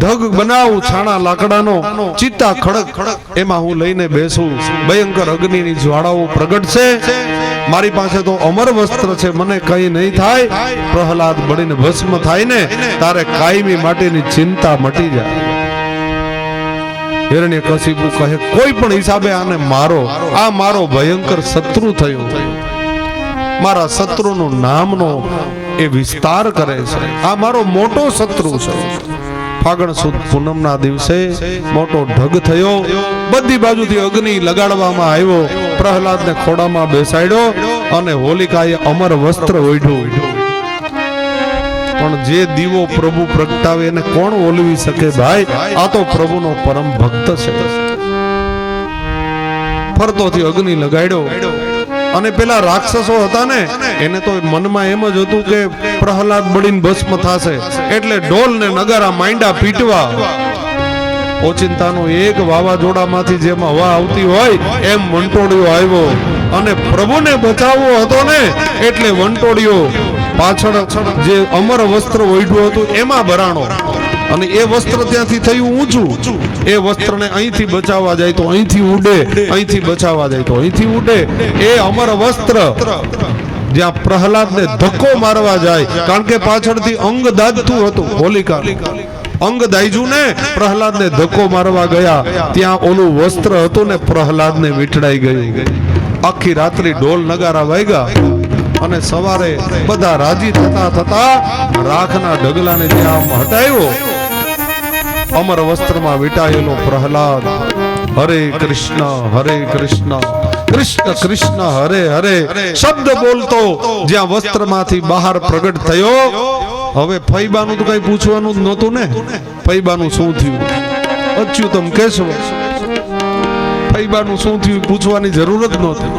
ઢગ બનાવું છાણા લાકડાનો, ચિત્તા ખડક, એમાં હું લઈને બેસું, ભયંકર અગ્નિની જ્વાળાઓ પ્રગટશે, મારી પાસે તો અમર વસ્ત્ર છે, મને કઈ નહીં થાય. પ્રહલાદ બળીને ભસ્મ થાય ને તારે કાયમી માટેની ચિંતા મટી જાય. હિરણ્યકશિપુ કહે, કોઈ પણ હિસાબે આને મારો, આ મારો ભયંકર શત્રુ થયો, મારા શત્રુનું નામનો એ વિસ્તાર કરે છે, આ મારો મોટો શત્રુ છે. ફાગણ સુદ પૂનમના દિવસે મોટો ઢગ થયો, બધી બાજુથી અગ્નિ લગાડવામાં આવ્યો, પ્રહલાદને ખોડામાં બેસાડ્યો અને હોલિકાએ અમર વસ્ત્ર ઓઢ્યું. પણ જે દીવો પ્રભુ પ્રગટાવે એને કોણ ઓલવી શકે? ભાઈ, આ તો પ્રભુનો પરમ ભક્ત છે. ફરતોથી અગ્નિ લગાડ્યો અને પેલા રાક્ષસો હતા ને, એને તો મનમાં એમ જ હતું કે પ્રહલાદ બળીને ભસ્મ થશે, એટલે ઢોલ ને નગારા માંડ્યા પીટવા. ઓચિંતાનું એક વાવાઝોડામાંથી જેમ હવા આવતી હોય એમ વંટોળિયો આવ્યો અને પ્રભુને બચાવવો હતો ને, એટલે વંટોળિયો પાછળ જે અમર વસ્ત્ર ઓઢ્યું હતું એમાં ભરાણો, અને એ વસ્ત્ર ત્યાંથી થયું ઊંચું. એ વસ્ત્રને અહીંથી બચાવવા જાય તો અહીંથી ઉડે, અહીંથી બચાવવા જાય તો અહીંથી ઉડે. એ અમર વસ્ત્ર જ્યાં પ્રહલાદને ધક્કો મારવા જાય, કારણ કે પાછળથી અંગ દાજતું હતું, હોલિકા અંગ દાજ્યું ને પ્રહલાદને ધક્કો મારવા ગયા, ત્યાં ઓલું વસ્ત્ર હતું ને પ્રહલાદને વીંટળાઈ ગયું. આખી રાત્રિ ઢોલ નગારા વાગ્યા અને સવારે બધા રાજી થતા થતા રાખના ઢગલાને ત્યાં હટાવ્યો. અમર વસ્ત્રમાં વીંટાયેલો પ્રહલાદ હરે કૃષ્ણ કૃષ્ણ કૃષ્ણ હરે હરે શબ્દ બોલતો જ્યાં વસ્ત્રમાંથી બહાર પ્રગટ થયો. હવે ફૈબાનું તો કઈ પૂછવાનું જ નહોતું ને, ફૈબાનું શું થયું? અચ્યુતમ કેશવ, ફૈબાનું શું થયું પૂછવાની જરૂર જ નહોતી.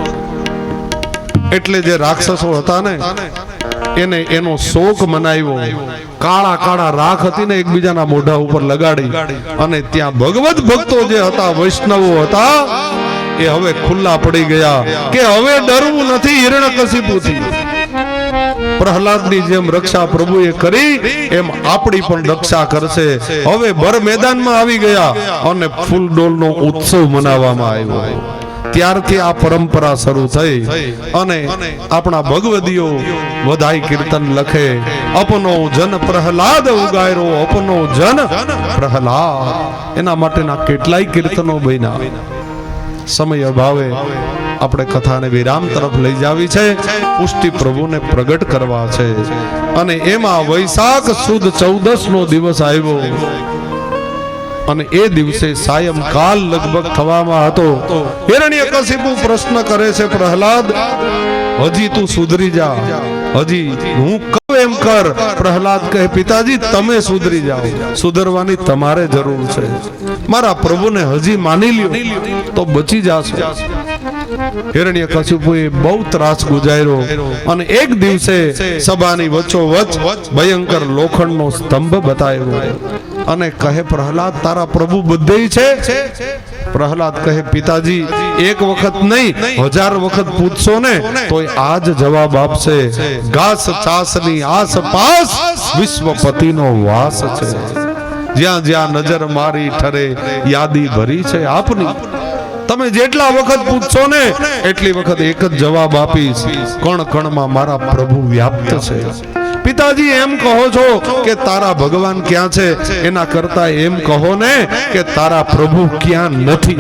એટલે જે રાક્ષસો હતા ને એને એનો શોક મનાવ્યો. કાળા કાળા રાખ હતી ને એકબીજાના મોઢા ઉપર લગાડી, અને ત્યાં ભગવત ભક્તો જે હતા, વૈષ્ણવો હતા, એ હવે ખુલ્લા પડી ગયા કે હવે ડરવું નથી હિરણ્યકશિપુથી. પ્રહલાદની જેમ રક્ષા પ્રભુએ કરી એમ આપણી પણ રક્ષા કરશે. હવે ભર મેદાનમાં આવી ગયા અને ફૂલ ડોલનો ઉત્સવ મનાવવામાં આવ્યો. ત્યારથી આ પરંપરા શરૂ થઈ અને આપણા ભગવદીઓ વધાઈ કીર્તન લખે, અપનો જન પ્રહલાદ ઉગાયરો, અપનો જન પ્રહલાદ. એના માટેના કેટલાય કીર્તનો બન્યા. સમય અભાવે આપણે કથાને વિરામ તરફ લઈ જાવી છે, પુષ્ટિ પ્રભુને પ્રગટ કરવા છે. અને એમાં વૈશાખ સુદ 14 નો દિવસ આવ્યો અને એ દિવસે સાયંકાલ લગભગ થવામાં હતો. હિરણ્યકશિપુ પ્રશ્ન કરે છે, પ્રહલાદ હજી તું સુધરી જા, હજી હું કહું એમ કર. પ્રહલાદ કહે, પિતાજી તમે સુધરી જાઓ, સુધરવાની તમારે જરૂર છે. મારા પ્રભુને હજી માની લ્યો તો બચી જાશો. હિરણ્યકશિપુએ બહુ ત્રાસ ગુજાર્યો અને એક દિવસે સભાની વચ્ચોવચ્ચ ભયંકર લોખંડનો સ્તંભ બતાવ્યો અને કહે, પ્રહલાદ તારા પ્રભુ બધે છે? પ્રહલાદ કહે, પિતાજી એક વખત નહીં 1000 વખત પૂછશો ને તોય આજ જવાબ આપશે. ઘાસ ચાસની આસપાસ વિશ્વપતિનો વાસ છે. જ્યાં જ્યાં નજર મારી ઠરે યાદી ભરી છે આપની. તમે જેટલા વખત પૂછશો ને એટલી વખત એક જ જવાબ આપીશ, કણ કણમાં મારા પ્રભુ વ્યાપ્ત છે. પિતાજી એમ કહો છો કે તારા ભગવાન ક્યાં છે, એના કરતા એમ કહો ને કે તારા પ્રભુ ક્યાં નથી.